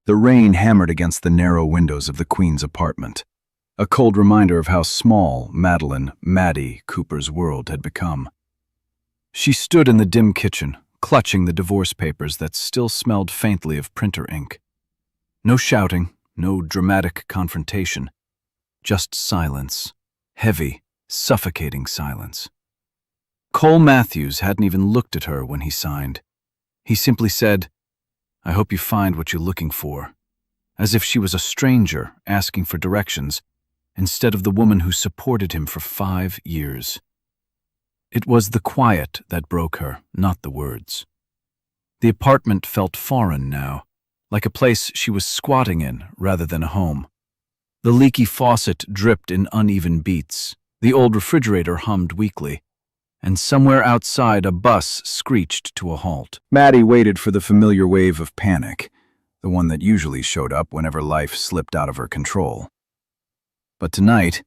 The rain hammered against the narrow windows of the Queen's apartment, a cold reminder of how small Maddie Cooper's world had become. She stood in the dim kitchen, clutching the divorce papers that still smelled faintly of printer ink. No shouting, no dramatic confrontation, just silence, heavy, suffocating silence. Cole Matthews hadn't even looked at her when he signed. He simply said, "I hope you find what you're looking for," as if she was a stranger asking for directions, instead of the woman who supported him for 5 years. It was the quiet that broke her, not the words. The apartment felt foreign now, like a place she was squatting in rather than a home. The leaky faucet dripped in uneven beats, the old refrigerator hummed weakly, and somewhere outside a bus screeched to a halt. Maddie waited for the familiar wave of panic, the one that usually showed up whenever life slipped out of her control. But tonight,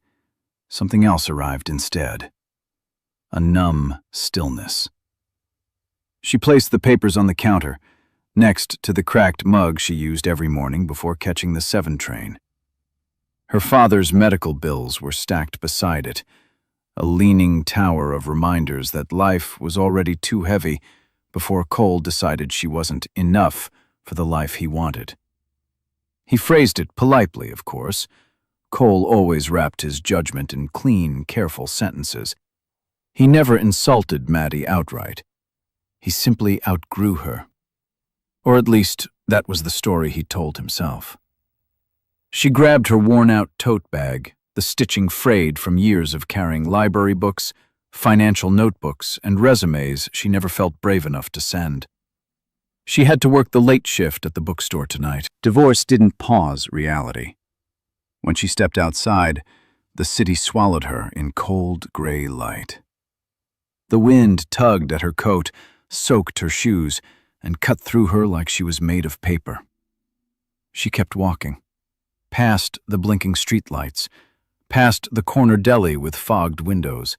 something else arrived instead. A numb stillness. She placed the papers on the counter, next to the cracked mug she used every morning before catching the 7 train. Her father's medical bills were stacked beside it, a leaning tower of reminders that life was already too heavy before Cole decided she wasn't enough for the life he wanted. He phrased it politely, of course. Cole always wrapped his judgment in clean, careful sentences. He never insulted Maddie outright. He simply outgrew her. Or at least, that was the story he told himself. She grabbed her worn-out tote bag, the stitching frayed from years of carrying library books, financial notebooks, and resumes she never felt brave enough to send. She had to work the late shift at the bookstore tonight. Divorce didn't pause reality. When she stepped outside, the city swallowed her in cold gray light. The wind tugged at her coat, soaked her shoes, and cut through her like she was made of paper. She kept walking, past the blinking streetlights, past the corner deli with fogged windows,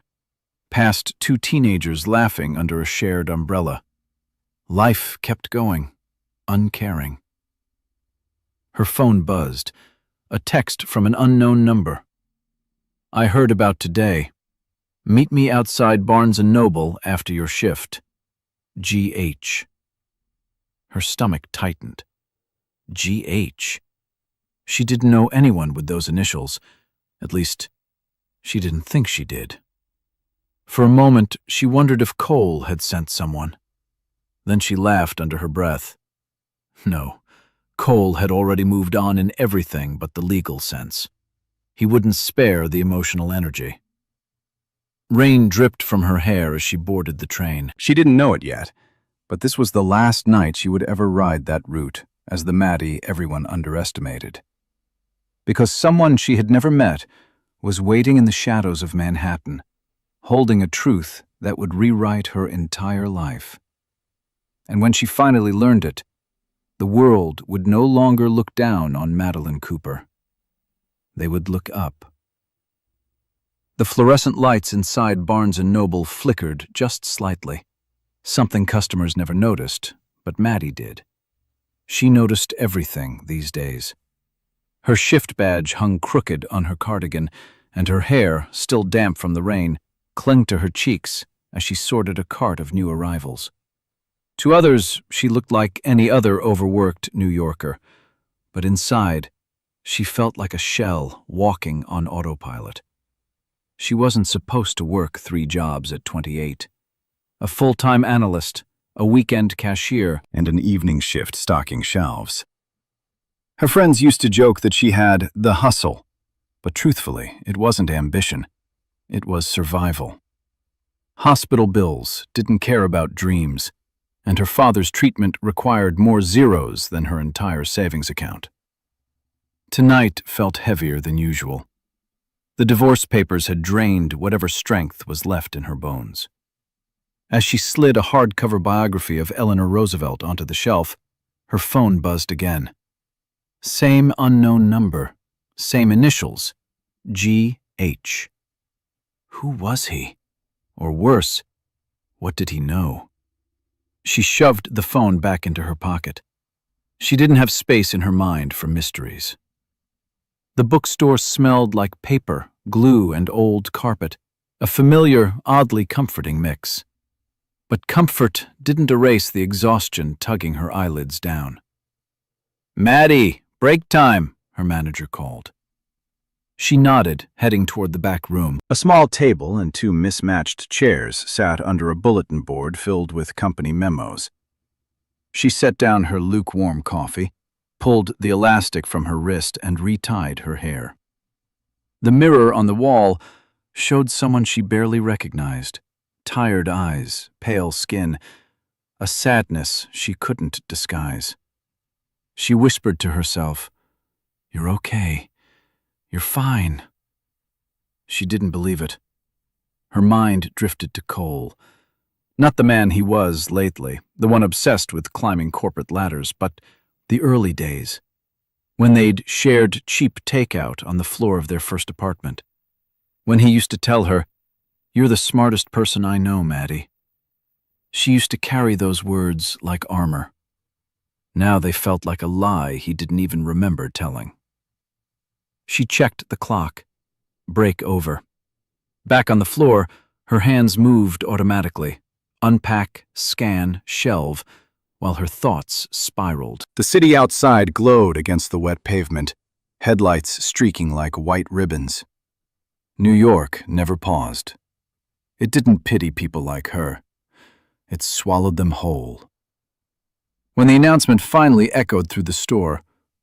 past 2 teenagers laughing under a shared umbrella. Life kept going, uncaring. Her phone buzzed, a text from an unknown number. "I heard about today. Meet me outside Barnes & Noble after your shift. G.H." Her stomach tightened. G.H. She didn't know anyone with those initials. At least, she didn't think she did. For a moment, she wondered if Cole had sent someone. Then she laughed under her breath. No, Cole had already moved on in everything but the legal sense. He wouldn't spare the emotional energy. Rain dripped from her hair as she boarded the train. She didn't know it yet, but this was the last night she would ever ride that route, as the Maddie everyone underestimated. Because someone she had never met was waiting in the shadows of Manhattan, holding a truth that would rewrite her entire life. And when she finally learned it, the world would no longer look down on Madeline Cooper. They would look up. The fluorescent lights inside Barnes & Noble flickered just slightly, something customers never noticed, but Maddie did. She noticed everything these days. Her shift badge hung crooked on her cardigan, and her hair, still damp from the rain, clung to her cheeks as she sorted a cart of new arrivals. To others, she looked like any other overworked New Yorker, but inside, she felt like a shell walking on autopilot. She wasn't supposed to work 3 jobs at 28. A full-time analyst, a weekend cashier, and an evening shift stocking shelves. Her friends used to joke that she had the hustle, but truthfully, it wasn't ambition. It was survival. Hospital bills didn't care about dreams, and her father's treatment required more zeros than her entire savings account. Tonight felt heavier than usual. The divorce papers had drained whatever strength was left in her bones. As she slid a hardcover biography of Eleanor Roosevelt onto the shelf, her phone buzzed again. Same unknown number, same initials, G.H. Who was he? Or worse, what did he know? She shoved the phone back into her pocket. She didn't have space in her mind for mysteries. The bookstore smelled like paper, glue, and old carpet, a familiar, oddly comforting mix. But comfort didn't erase the exhaustion tugging her eyelids down. "Maddie, break time," her manager called. She nodded, heading toward the back room. A small table and two mismatched chairs sat under a bulletin board filled with company memos. She set down her lukewarm coffee, pulled the elastic from her wrist, and retied her hair. The mirror on the wall showed someone she barely recognized. Tired eyes, pale skin, a sadness she couldn't disguise. She whispered to herself, "You're okay. You're fine." She didn't believe it. Her mind drifted to Cole. Not the man he was lately, the one obsessed with climbing corporate ladders, but the early days, when they'd shared cheap takeout on the floor of their first apartment. When he used to tell her, "You're the smartest person I know, Maddie." She used to carry those words like armor. Now they felt like a lie he didn't even remember telling. She checked the clock. Break over. Back on the floor, her hands moved automatically. Unpack, scan, shelve, while her thoughts spiraled. The city outside glowed against the wet pavement, headlights streaking like white ribbons. New York never paused. It didn't pity people like her. It swallowed them whole. When the announcement finally echoed through the store,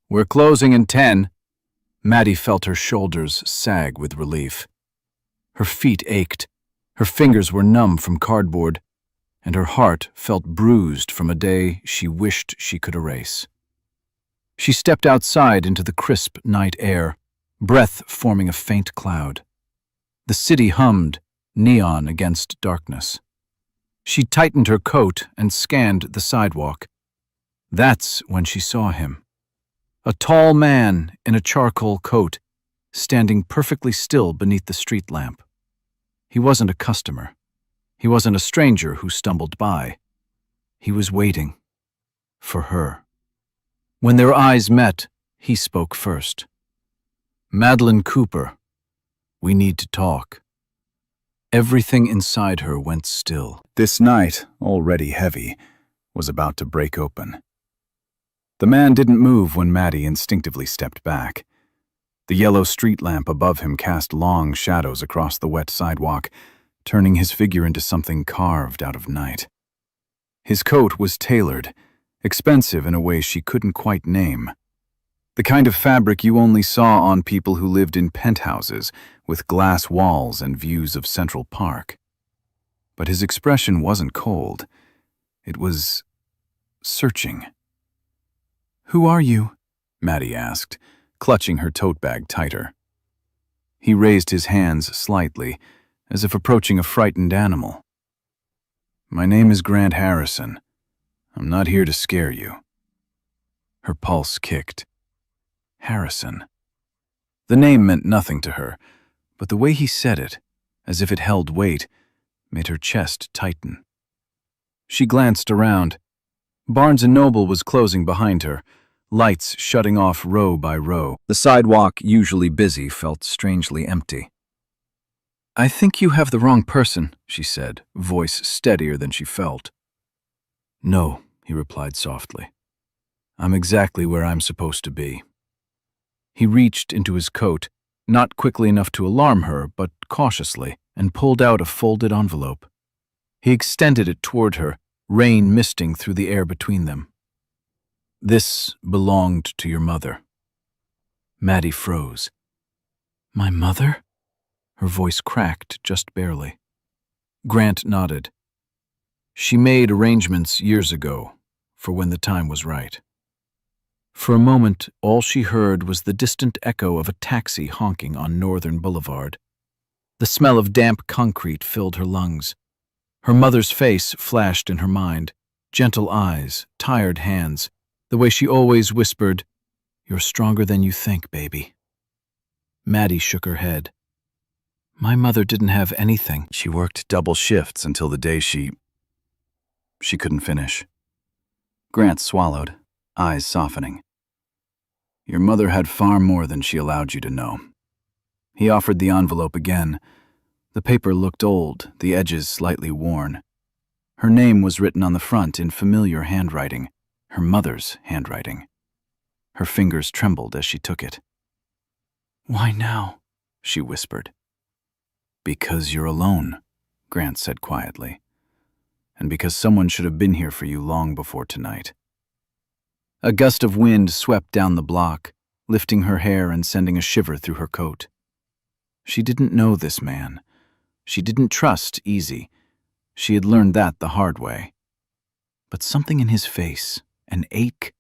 "We're closing in 10, Maddie felt her shoulders sag with relief. Her feet ached, her fingers were numb from cardboard, and her heart felt bruised from a day she wished she could erase. She stepped outside into the crisp night air, breath forming a faint cloud. The city hummed, neon against darkness. She tightened her coat and scanned the sidewalk. That's when she saw him. A tall man in a charcoal coat, standing perfectly still beneath the street lamp. He wasn't a customer. He wasn't a stranger who stumbled by. He was waiting. For her. When their eyes met, he spoke first. "Madeline Cooper, we need to talk." Everything inside her went still. This night, already heavy, was about to break open. The man didn't move when Maddie instinctively stepped back. The yellow street lamp above him cast long shadows across the wet sidewalk, turning his figure into something carved out of night. His coat was tailored, expensive in a way she couldn't quite name. The kind of fabric you only saw on people who lived in penthouses with glass walls and views of Central Park. But his expression wasn't cold. It was searching. "Who are you?" Maddie asked, clutching her tote bag tighter. He raised his hands slightly, as if approaching a frightened animal. "My name is Grant Harrison. I'm not here to scare you." Her pulse kicked. Harrison. The name meant nothing to her, but the way he said it, as if it held weight, made her chest tighten. She glanced around. Barnes & Noble was closing behind her, lights shutting off row by row. The sidewalk, usually busy, felt strangely empty. "I think you have the wrong person," she said, voice steadier than she felt. "No," he replied softly. "I'm exactly where I'm supposed to be." He reached into his coat, not quickly enough to alarm her, but cautiously, and pulled out a folded envelope. He extended it toward her, rain misting through the air between them. "This belonged to your mother." Maddie froze. "My mother?" Her voice cracked just barely. Grant nodded. "She made arrangements years ago, for when the time was right." For a moment, all she heard was the distant echo of a taxi honking on Northern Boulevard. The smell of damp concrete filled her lungs. Her mother's face flashed in her mind, gentle eyes, tired hands, the way she always whispered, "You're stronger than you think, baby." Maddie shook her head. "My mother didn't have anything." She worked double shifts until the day she couldn't finish. Grant swallowed. eyes softening. Your mother had far more than she allowed you to know. He offered the envelope again. The paper looked old, the edges slightly worn. Her name was written on the front in familiar handwriting, her mother's handwriting. Her fingers trembled as she took it. "Why now?" she whispered. "Because you're alone," Grant said quietly. "And because someone should have been here for you long before tonight." A gust of wind swept down the block, lifting her hair and sending a shiver through her coat. She didn't know this man. She didn't trust Easy. She had learned that the hard way. But something in his face, an ache,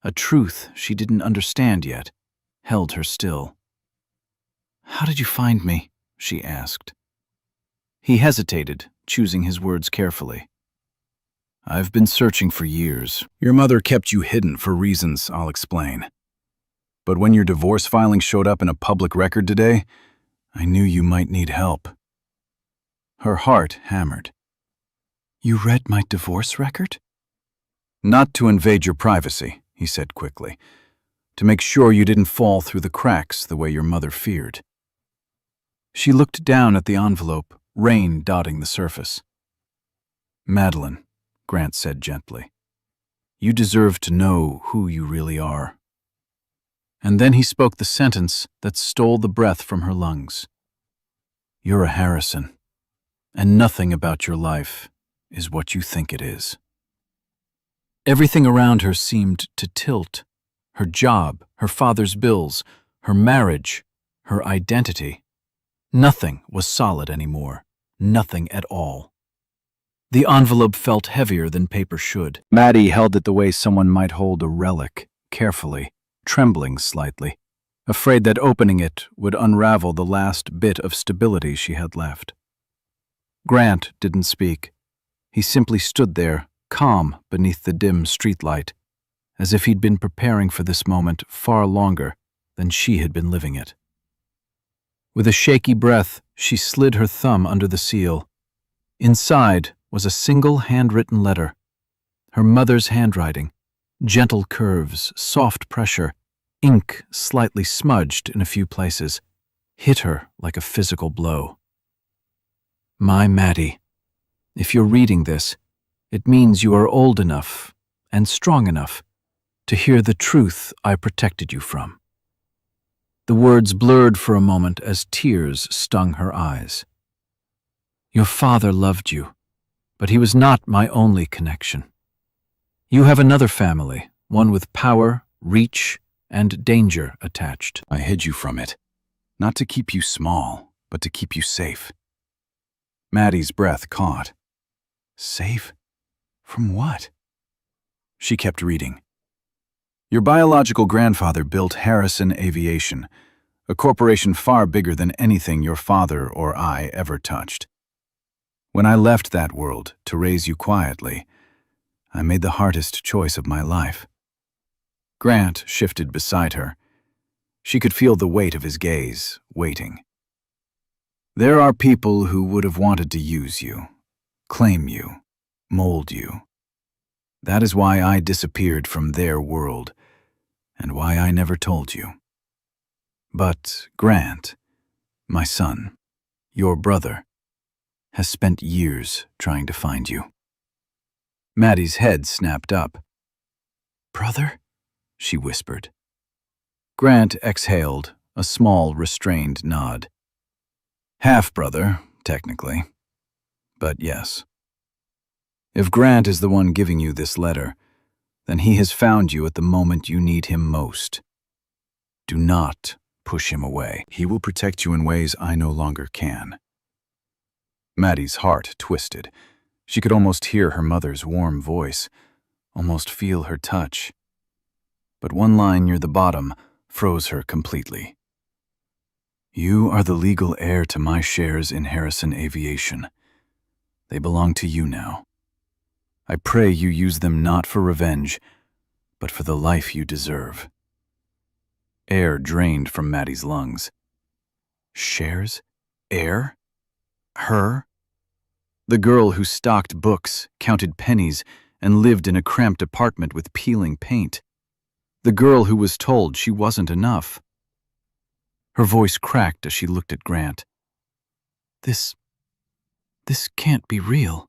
a truth she didn't understand yet, held her still. "How did you find me?" she asked. He hesitated, choosing his words carefully. "I've been searching for years. Your mother kept you hidden for reasons I'll explain. But when your divorce filing showed up in a public record today, I knew you might need help." Her heart hammered. "You read my divorce record?" "Not to invade your privacy," he said quickly. "To make sure you didn't fall through the cracks the way your mother feared." She looked down at the envelope, rain dotting the surface. "Madeline," Grant said gently, "you deserve to know who you really are." And then he spoke the sentence that stole the breath from her lungs. "You're a Harrison, and nothing about your life is what you think it is." Everything around her seemed to tilt. Her job, her father's bills, her marriage, her identity. Nothing was solid anymore. Nothing at all. The envelope felt heavier than paper should. Maddie held it the way someone might hold a relic, carefully, trembling slightly, afraid that opening it would unravel the last bit of stability she had left. Grant didn't speak. He simply stood there, calm beneath the dim streetlight, as if he'd been preparing for this moment far longer than she had been living it. With a shaky breath, she slid her thumb under the seal. Inside was a single handwritten letter. Her mother's handwriting, gentle curves, soft pressure, ink slightly smudged in a few places, hit her like a physical blow. "My Maddie, if you're reading this, it means you are old enough and strong enough to hear the truth I protected you from." The words blurred for a moment as tears stung her eyes. "Your father loved you, but he was not my only connection. You have another family, one with power, reach, and danger attached. I hid you from it, not to keep you small, but to keep you safe." Maddie's breath caught. "Safe? From what?" She kept reading. "Your biological grandfather built Harrison Aviation, a corporation far bigger than anything your father or I ever touched. When I left that world to raise you quietly, I made the hardest choice of my life." Grant shifted beside her. She could feel the weight of his gaze, waiting. "There are people who would have wanted to use you, claim you, mold you. That is why I disappeared from their world, and why I never told you. But Grant, my son, your brother, has spent years trying to find you." Maddie's head snapped up. "Brother?" she whispered. Grant exhaled, a small, restrained nod. "Half-brother, technically. But yes. If Grant is the one giving you this letter, then he has found you at the moment you need him most. Do not push him away. He will protect you in ways I no longer can." Maddie's heart twisted. She could almost hear her mother's warm voice, almost feel her touch. But one line near the bottom froze her completely. "You are the legal heir to my shares in Harrison Aviation. They belong to you now. I pray you use them not for revenge, but for the life you deserve." Air drained from Maddie's lungs. Shares? Air? Her? The girl who stocked books, counted pennies, and lived in a cramped apartment with peeling paint. The girl who was told she wasn't enough. Her voice cracked as she looked at Grant. This can't be real.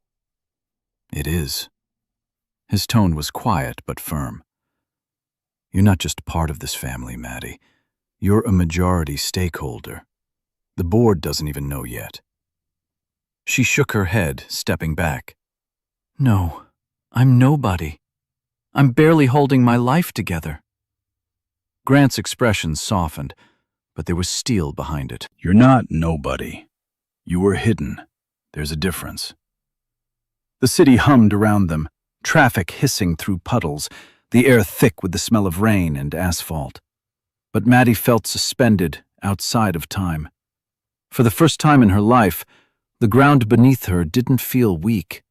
It is. His tone was quiet but firm. You're not just part of this family, Maddie. You're a majority stakeholder. The board doesn't even know yet. She shook her head, stepping back. No, I'm nobody. I'm barely holding my life together. Grant's expression softened, but there was steel behind it. You're not nobody. You were hidden. There's a difference. The city hummed around them, traffic hissing through puddles, the air thick with the smell of rain and asphalt. But Maddie felt suspended outside of time. For the first time in her life, the ground beneath her didn't feel weak.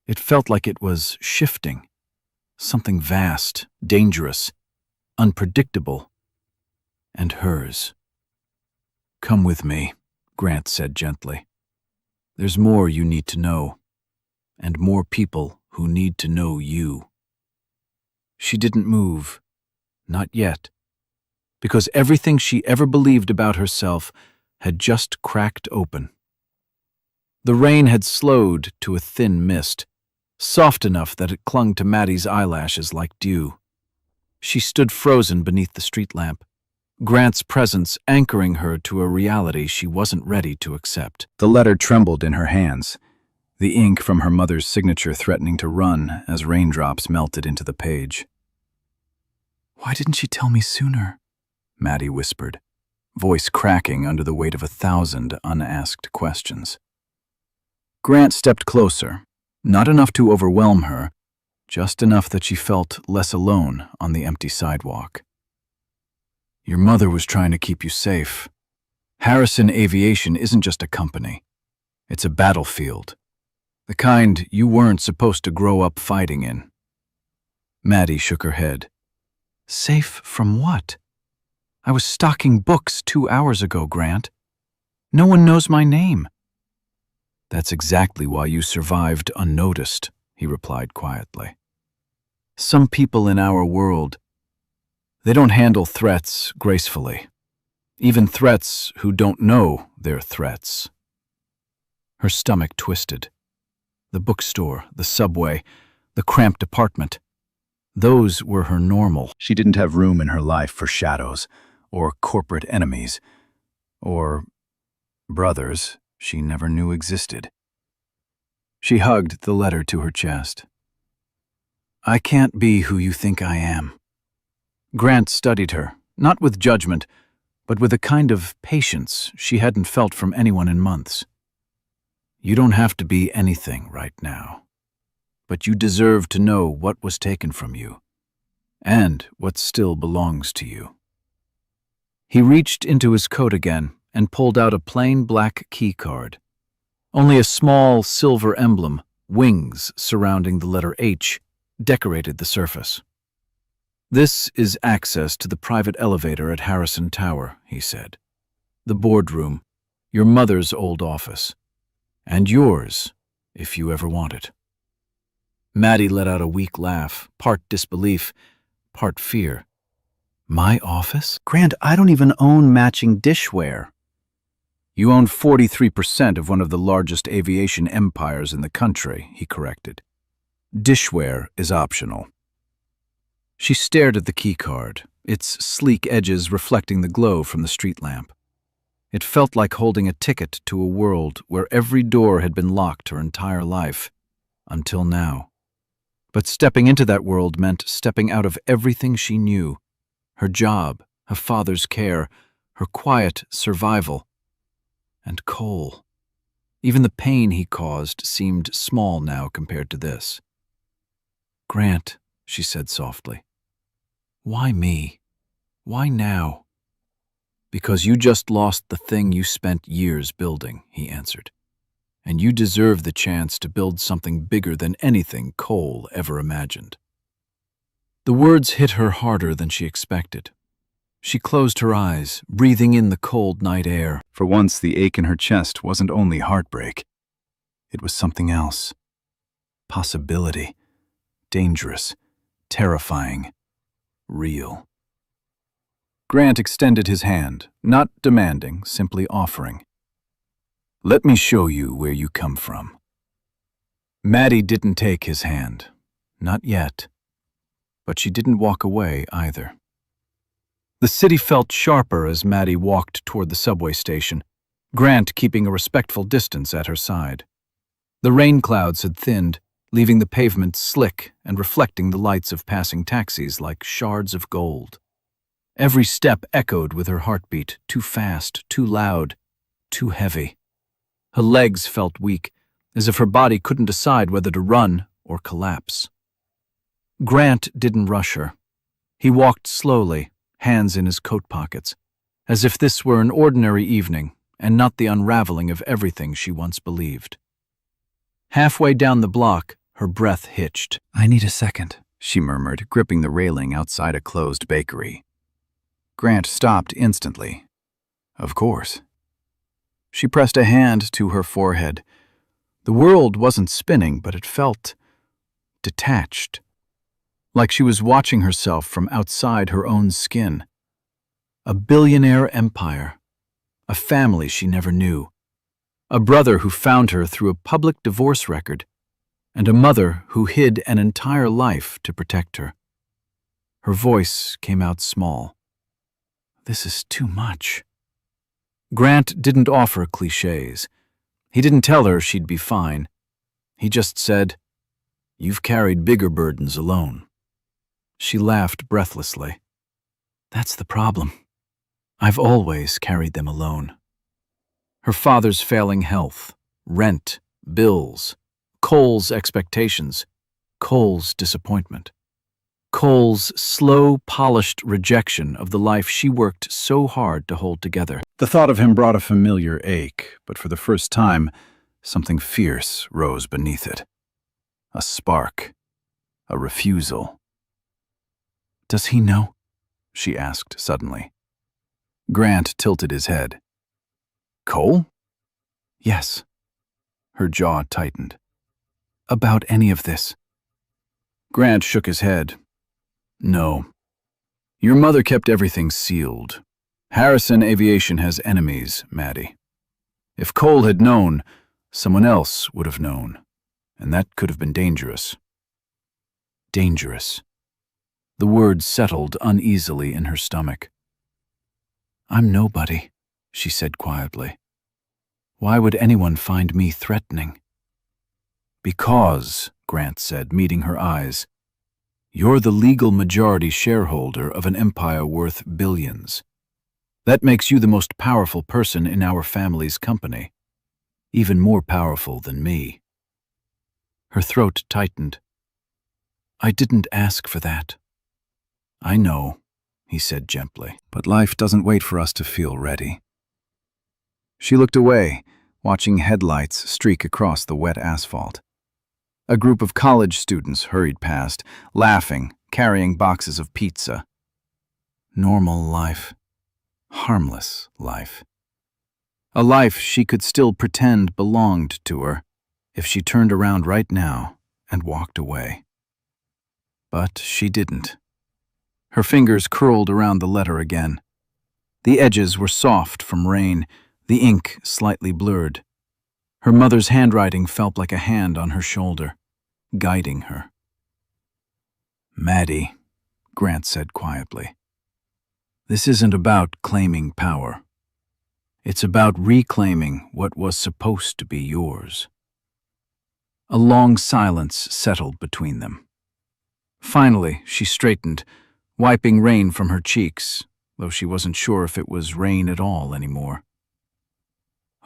It felt like it was shifting. Something vast, dangerous, unpredictable, and hers. Come with me, Grant said gently. There's more you need to know, and more people who need to know you. She didn't move, not yet, because everything she ever believed about herself had just cracked open. The rain had slowed to a thin mist, soft enough that it clung to Maddie's eyelashes like dew. She stood frozen beneath the street lamp, Grant's presence anchoring her to a reality she wasn't ready to accept. The letter trembled in her hands, the ink from her mother's signature threatening to run as raindrops melted into the page. Why didn't she tell me sooner? Maddie whispered, voice cracking under the weight of 1,000 unasked questions. Grant stepped closer, not enough to overwhelm her, just enough that she felt less alone on the empty sidewalk. Your mother was trying to keep you safe. Harrison Aviation isn't just a company. It's a battlefield. The kind you weren't supposed to grow up fighting in. Maddie shook her head. Safe from what? I was stocking books 2 hours ago, Grant. No one knows my name. That's exactly why you survived unnoticed, he replied quietly. Some people in our world, they don't handle threats gracefully. Even threats who don't know they're threats. Her stomach twisted. The bookstore, the subway, the cramped apartment. Those were her normal. She didn't have room in her life for shadows, or corporate enemies, or brothers she never knew existed. She hugged the letter to her chest. I can't be who you think I am. Grant studied her, not with judgment, but with a kind of patience she hadn't felt from anyone in months. You don't have to be anything right now, but you deserve to know what was taken from you, and what still belongs to you. He reached into his coat again and pulled out a plain black key card. Only a small silver emblem, wings surrounding the letter H, decorated the surface. This is access to the private elevator at Harrison Tower, he said. The boardroom, your mother's old office, and yours, if you ever want it. Maddie let out a weak laugh, part disbelief, part fear. My office? Grant, I don't even own matching dishware. You own 43% of one of the largest aviation empires in the country, he corrected. Dishware is optional. She stared at the key card, its sleek edges reflecting the glow from the street lamp. It felt like holding a ticket to a world where every door had been locked her entire life, until now. But stepping into that world meant stepping out of everything she knew. Her job, her father's care, her quiet survival. And Cole. Even the pain he caused seemed small now compared to this. Grant, she said softly. Why me? Why now? Because you just lost the thing you spent years building, he answered. And you deserve the chance to build something bigger than anything Cole ever imagined. The words hit her harder than she expected. She closed her eyes, breathing in the cold night air. For once, the ache in her chest wasn't only heartbreak. It was something else. Possibility. Dangerous. Terrifying. real. Grant extended his hand, not demanding, simply offering. Let me show you where you come from. Maddie didn't take his hand. Not yet. But she didn't walk away either. The city felt sharper as Maddie walked toward the subway station, Grant keeping a respectful distance at her side. The rain clouds had thinned, leaving the pavement slick and reflecting the lights of passing taxis like shards of gold. Every step echoed with her heartbeat, too fast, too loud, too heavy. Her legs felt weak, as if her body couldn't decide whether to run or collapse. Grant didn't rush her. He walked slowly, hands in his coat pockets, as if this were an ordinary evening and not the unraveling of everything she once believed. Halfway down the block, her breath hitched. I need a second, she murmured, gripping the railing outside a closed bakery. Grant stopped instantly. Of course. She pressed a hand to her forehead. The world wasn't spinning, but it felt detached, like she was watching herself from outside her own skin. A billionaire empire, a family she never knew, a brother who found her through a public divorce record, and a mother who hid an entire life to protect her. Her voice came out small. This is too much. Grant didn't offer cliches. He didn't tell her she'd be fine. He just said, "You've carried bigger burdens alone." She laughed breathlessly. That's the problem. I've always carried them alone. Her father's failing health, rent, bills, Cole's expectations, Cole's disappointment, Cole's slow, polished rejection of the life she worked so hard to hold together. The thought of him brought a familiar ache, but for the first time, something fierce rose beneath it. A spark, a refusal. Does he know? She asked suddenly. Grant tilted his head. Cole? Yes. Her jaw tightened. About any of this? Grant shook his head. No. Your mother kept everything sealed. Harrison Aviation has enemies, Maddie. If Cole had known, someone else would have known, and that could have been dangerous. Dangerous. The word settled uneasily in her stomach. I'm nobody, she said quietly. Why would anyone find me threatening? Because, Grant said, meeting her eyes, you're the legal majority shareholder of an empire worth billions. That makes you the most powerful person in our family's company, even more powerful than me. Her throat tightened. I didn't ask for that. I know, he said gently, but life doesn't wait for us to feel ready. She looked away, watching headlights streak across the wet asphalt. A group of college students hurried past, laughing, carrying boxes of pizza. Normal life. Harmless life. A life she could still pretend belonged to her if she turned around right now and walked away. But she didn't. Her fingers curled around the letter again. The edges were soft from rain, the ink slightly blurred. Her mother's handwriting felt like a hand on her shoulder, guiding her. Maddie, Grant said quietly, this isn't about claiming power. It's about reclaiming what was supposed to be yours. A long silence settled between them. Finally, she straightened, wiping rain from her cheeks, though she wasn't sure if it was rain at all anymore.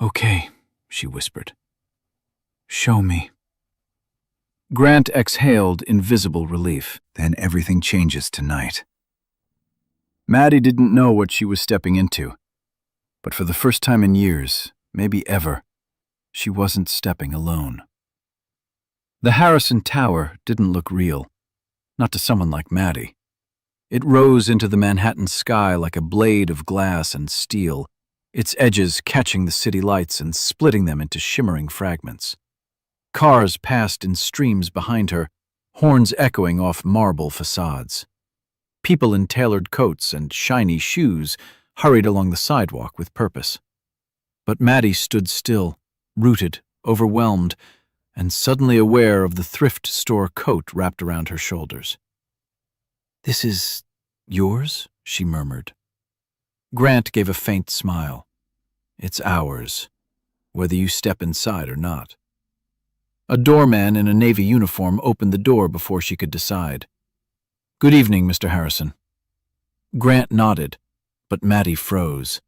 Okay, she whispered. Show me. Grant exhaled in visible relief. Then everything changes tonight. Maddie didn't know what she was stepping into, but for the first time in years, maybe ever, she wasn't stepping alone. The Harrison Tower didn't look real, not to someone like Maddie. It rose into the Manhattan sky like a blade of glass and steel, its edges catching the city lights and splitting them into shimmering fragments. Cars passed in streams behind her, horns echoing off marble facades. People in tailored coats and shiny shoes hurried along the sidewalk with purpose. But Maddie stood still, rooted, overwhelmed, and suddenly aware of the thrift store coat wrapped around her shoulders. "This is yours?" she murmured. Grant gave a faint smile. "It's ours, whether you step inside or not." A doorman in a Navy uniform opened the door before she could decide. "Good evening, Mr. Harrison." Grant nodded, but Maddie froze.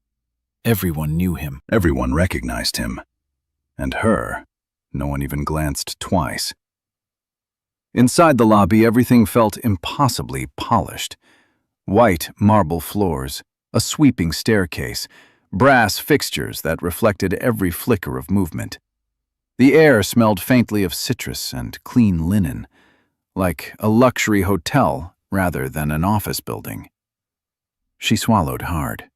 Everyone knew him. Everyone recognized him. And her, no one even glanced twice. Inside the lobby, everything felt impossibly polished. White marble floors, a sweeping staircase, brass fixtures that reflected every flicker of movement. The air smelled faintly of citrus and clean linen, like a luxury hotel rather than an office building. She swallowed hard.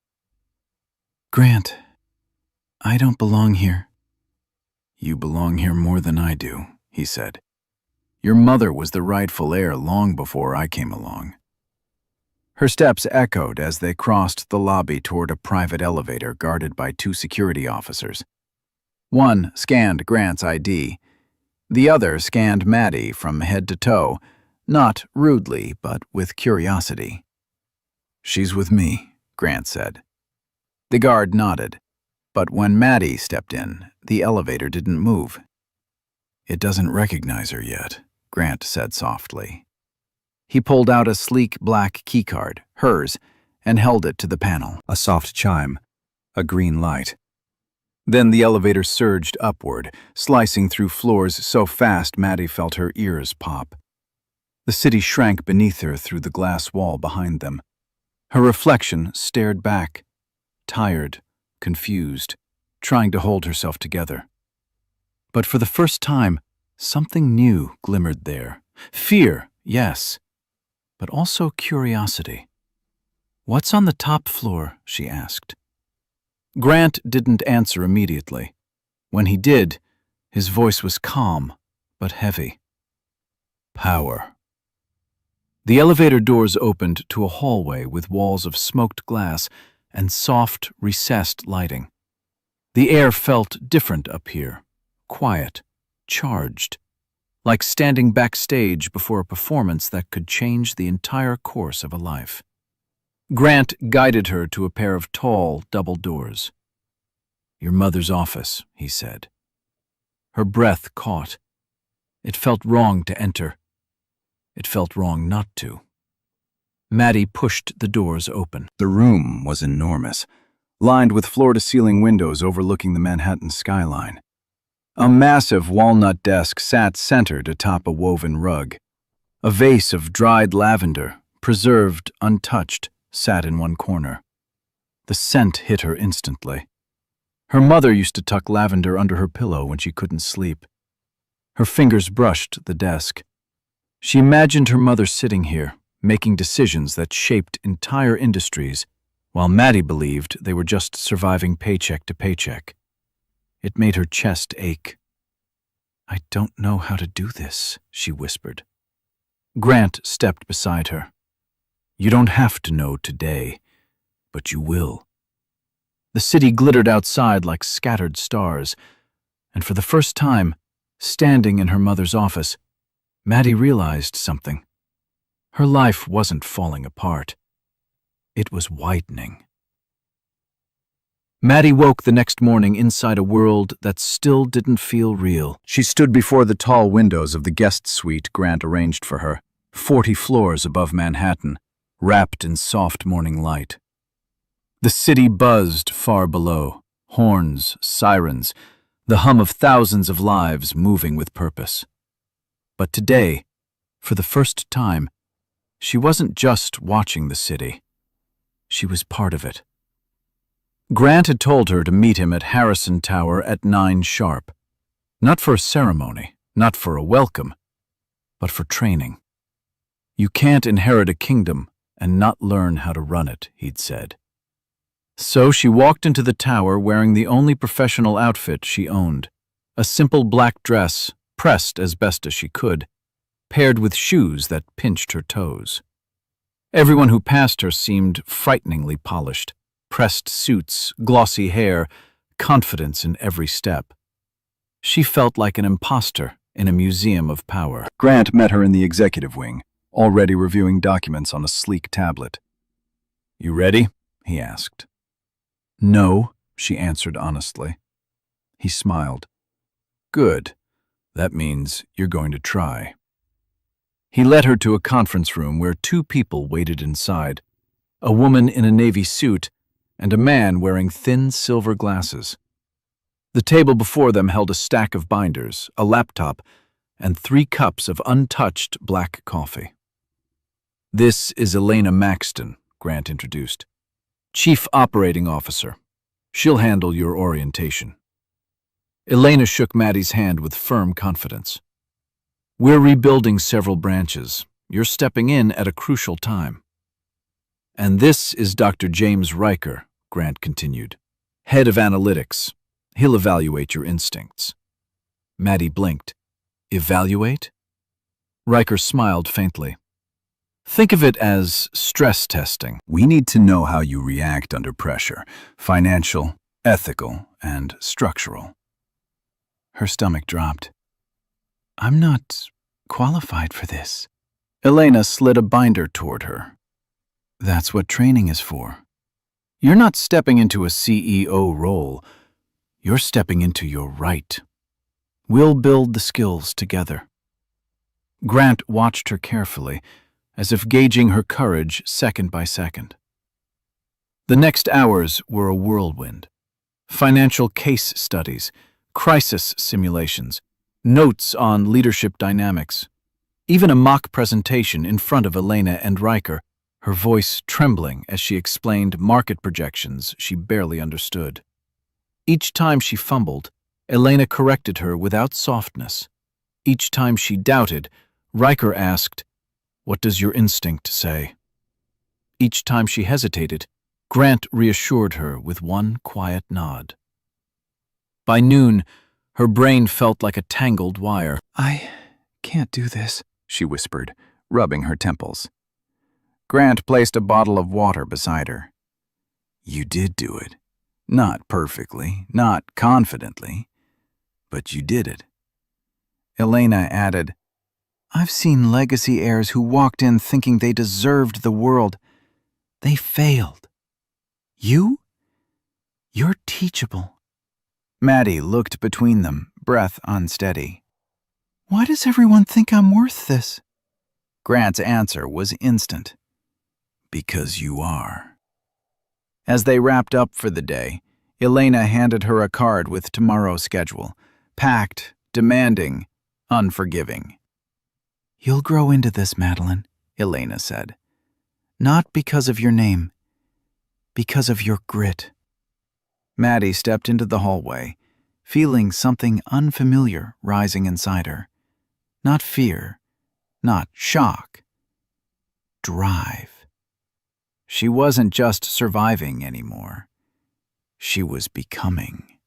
"Grant, I don't belong here." "You belong here more than I do," he said. "Your mother was the rightful heir long before I came along." Her steps echoed as they crossed the lobby toward a private elevator guarded by 2 security officers. One scanned Grant's ID. The other scanned Maddie from head to toe, not rudely, but with curiosity. "She's with me," Grant said. The guard nodded, but when Maddie stepped in, the elevator didn't move. "It doesn't recognize her yet," Grant said softly. He pulled out a sleek black keycard, hers, and held it to the panel. A soft chime, a green light. Then the elevator surged upward, slicing through floors so fast Maddie felt her ears pop. The city shrank beneath her through the glass wall behind them. Her reflection stared back, tired, confused, trying to hold herself together. But for the first time, something new glimmered there. Fear, yes, but also curiosity. "What's on the top floor?" she asked. Grant didn't answer immediately. When he did, his voice was calm, but heavy. "Power." The elevator doors opened to a hallway with walls of smoked glass and soft, recessed lighting. The air felt different up here, quiet, charged, like standing backstage before a performance that could change the entire course of a life. Grant guided her to a pair of tall, double doors. "Your mother's office," he said. Her breath caught. It felt wrong to enter. It felt wrong not to. Maddie pushed the doors open. The room was enormous, lined with floor-to-ceiling windows overlooking the Manhattan skyline. A massive walnut desk sat centered atop a woven rug. A vase of dried lavender, preserved, untouched, sat in one corner. The scent hit her instantly. Her mother used to tuck lavender under her pillow when she couldn't sleep. Her fingers brushed the desk. She imagined her mother sitting here, making decisions that shaped entire industries, while Maddie believed they were just surviving paycheck to paycheck. It made her chest ache. "I don't know how to do this," she whispered. Grant stepped beside her. "You don't have to know today, but you will." The city glittered outside like scattered stars, and for the first time, standing in her mother's office, Maddie realized something. Her life wasn't falling apart. It was widening. Maddie woke the next morning inside a world that still didn't feel real. She stood before the tall windows of the guest suite Grant arranged for her, 40 floors above Manhattan, wrapped in soft morning light. The city buzzed far below, horns, sirens, the hum of thousands of lives moving with purpose. But today, for the first time, she wasn't just watching the city. She was part of it. Grant had told her to meet him at Harrison Tower at 9 sharp. Not for a ceremony, not for a welcome, but for training. "You can't inherit a kingdom and not learn how to run it," he'd said. So she walked into the tower wearing the only professional outfit she owned, a simple black dress, pressed as best as she could, paired with shoes that pinched her toes. Everyone who passed her seemed frighteningly polished. Pressed suits, glossy hair, confidence in every step. She felt like an imposter in a museum of power. Grant met her in the executive wing, already reviewing documents on a sleek tablet. "You ready?" he asked. "No," she answered honestly. He smiled. "Good. That means you're going to try." He led her to a conference room where two people waited inside, a woman in a navy suit and a man wearing thin silver glasses. The table before them held a stack of binders, a laptop, and 3 cups of untouched black coffee. "This is Elena Maxton," Grant introduced. "Chief Operating Officer. She'll handle your orientation." Elena shook Maddie's hand with firm confidence. "We're rebuilding several branches. You're stepping in at a crucial time." "And this is Dr. James Riker," Grant continued. "Head of Analytics. He'll evaluate your instincts." Maddie blinked. "Evaluate?" Riker smiled faintly. "Think of it as stress testing. We need to know how you react under pressure, financial, ethical, and structural." Her stomach dropped. "I'm not qualified for this." Elena slid a binder toward her. "That's what training is for. You're not stepping into a CEO role. You're stepping into your right. We'll build the skills together." Grant watched her carefully, as if gauging her courage second by second. The next hours were a whirlwind. Financial case studies, crisis simulations, notes on leadership dynamics, even a mock presentation in front of Elena and Riker, her voice trembling as she explained market projections she barely understood. Each time she fumbled, Elena corrected her without softness. Each time she doubted, Riker asked, "What does your instinct say?" Each time she hesitated, Grant reassured her with one quiet nod. By noon, her brain felt like a tangled wire. "I can't do this," she whispered, rubbing her temples. Grant placed a bottle of water beside her. "You did do it. Not perfectly, not confidently, but you did it." Elena added, "I've seen legacy heirs who walked in thinking they deserved the world. They failed. You're teachable." Maddie looked between them, breath unsteady. "Why does everyone think I'm worth this?" Grant's answer was instant. "Because you are." As they wrapped up for the day, Elena handed her a card with tomorrow's schedule, packed, demanding, unforgiving. "You'll grow into this, Madeline," Elena said. "Not because of your name, because of your grit." Maddie stepped into the hallway, feeling something unfamiliar rising inside her. Not fear, not shock. Drive. She wasn't just surviving anymore. She was becoming.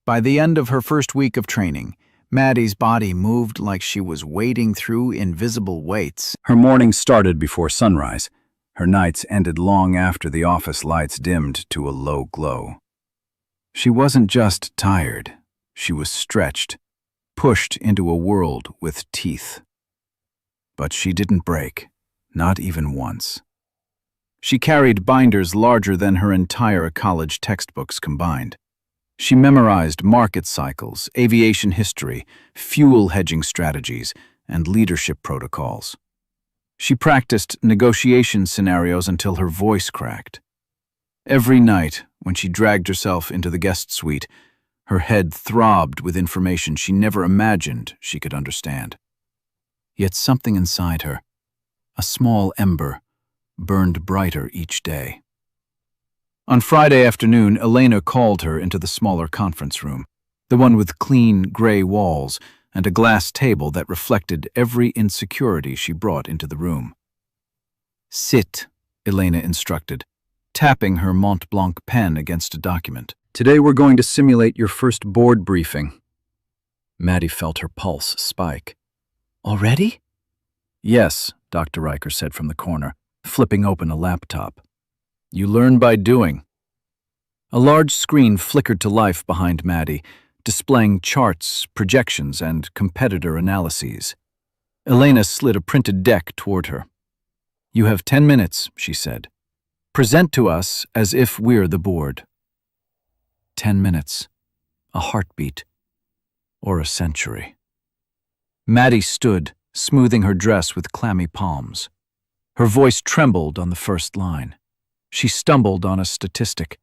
By the end of her first week of training, Maddie's body moved like she was wading through invisible weights. Her mornings started before sunrise. Her nights ended long after the office lights dimmed to a low glow. She wasn't just tired. She was stretched, pushed into a world with teeth. But she didn't break, not even once. She carried binders larger than her entire college textbooks combined. She memorized market cycles, aviation history, fuel hedging strategies, and leadership protocols. She practiced negotiation scenarios until her voice cracked. Every night, when she dragged herself into the guest suite, her head throbbed with information she never imagined she could understand. Yet something inside her, a small ember, burned brighter each day. On Friday afternoon, Elena called her into the smaller conference room, the one with clean, gray walls and a glass table that reflected every insecurity she brought into the room. "Sit," Elena instructed, tapping her Mont Blanc pen against a document. "Today we're going to simulate your first board briefing." Maddie felt her pulse spike. "Already?" "Yes," Dr. Riker said from the corner, flipping open a laptop. You learn by doing. A large screen flickered to life behind Maddie, displaying charts, projections, and competitor analyses. Elena slid a printed deck toward her. You have 10 minutes, she said. Present to us as if we're the board. 10 minutes. A heartbeat. Or a century. Maddie stood, smoothing her dress with clammy palms. Her voice trembled on the first line. She stumbled on a statistic.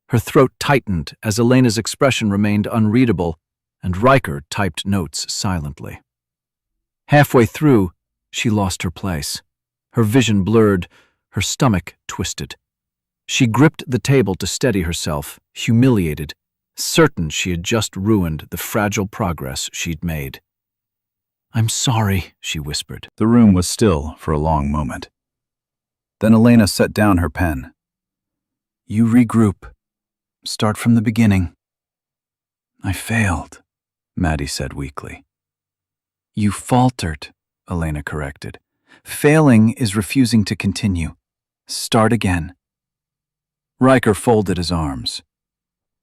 Her throat tightened as Elena's expression remained unreadable, and Riker typed notes silently. Halfway through, she lost her place. Her vision blurred, her stomach twisted. She gripped the table to steady herself, humiliated, certain she had just ruined the fragile progress she'd made. I'm sorry, she whispered. The room was still for a long moment. Then Elena set down her pen. You regroup. Start from the beginning. I failed, Maddie said weakly. You faltered, Elena corrected. Failing is refusing to continue. Start again. Riker folded his arms.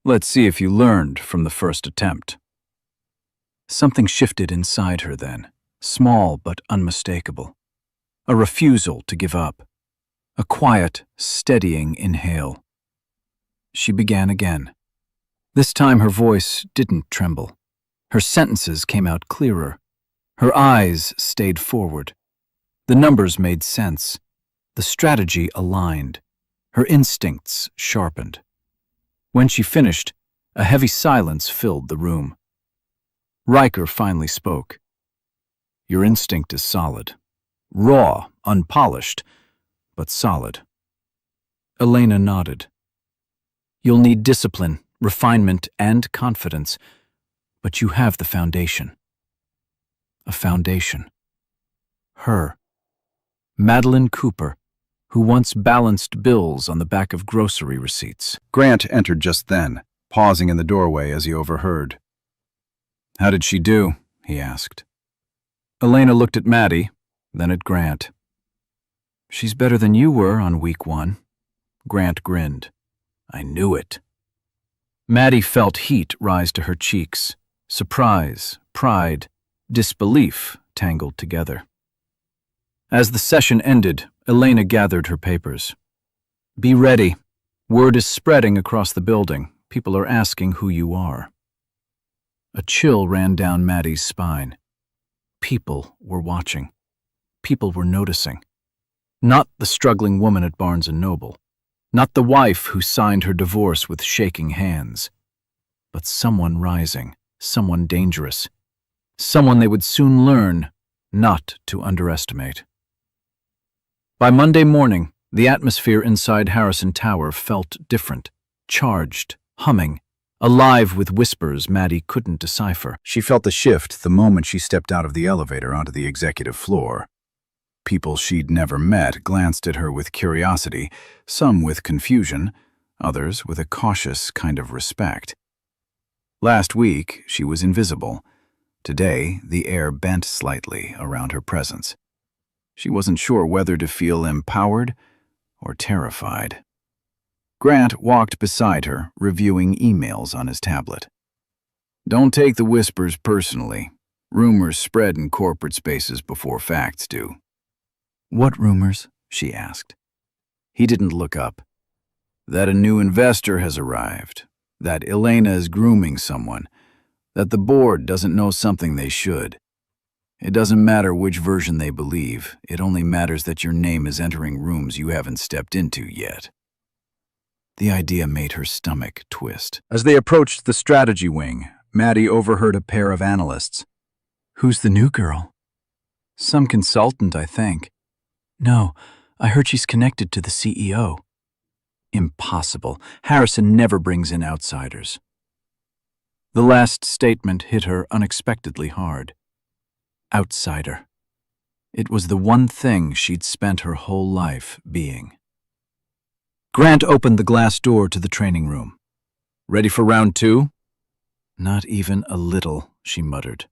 Let's see if you learned from the first attempt. Something shifted inside her then, small but unmistakable. A refusal to give up. A quiet, steadying inhale. She began again. This time her voice didn't tremble. Her sentences came out clearer. Her eyes stayed forward. The numbers made sense. The strategy aligned. Her instincts sharpened. When she finished, a heavy silence filled the room. Riker finally spoke. Your instinct is solid. Raw, unpolished, but solid. Elena nodded. You'll need discipline, refinement, and confidence, but you have the foundation. A foundation. Her. Madeline Cooper, who once balanced bills on the back of grocery receipts. Grant entered just then, pausing in the doorway as he overheard. How did she do? He asked. Elena looked at Maddie, then at Grant. She's better than you were on week 1. Grant grinned. I knew it. Maddie felt heat rise to her cheeks. Surprise, pride, disbelief tangled together. As the session ended, Elena gathered her papers. Be ready. Word is spreading across the building. People are asking who you are. A chill ran down Maddie's spine. People were watching. People were noticing. Not the struggling woman at Barnes & Noble. Not the wife who signed her divorce with shaking hands. But someone rising, someone dangerous. Someone they would soon learn not to underestimate. By Monday morning, the atmosphere inside Harrison Tower felt different, charged, humming, alive with whispers Maddie couldn't decipher. She felt the shift the moment she stepped out of the elevator onto the executive floor. People she'd never met glanced at her with curiosity, some with confusion, others with a cautious kind of respect. Last week, she was invisible. Today, the air bent slightly around her presence. She wasn't sure whether to feel empowered or terrified. Grant walked beside her, reviewing emails on his tablet. Don't take the whispers personally. Rumors spread in corporate spaces before facts do. What rumors? She asked. He didn't look up. That a new investor has arrived. That Elena is grooming someone. That the board doesn't know something they should. It doesn't matter which version they believe. It only matters that your name is entering rooms you haven't stepped into yet. The idea made her stomach twist. As they approached the strategy wing, Maddie overheard a pair of analysts. Who's the new girl? Some consultant, I think. No, I heard she's connected to the CEO. Impossible. Harrison never brings in outsiders. The last statement hit her unexpectedly hard. Outsider. It was the one thing she'd spent her whole life being. Grant opened the glass door to the training room. Ready for round 2? Not even a little, she muttered.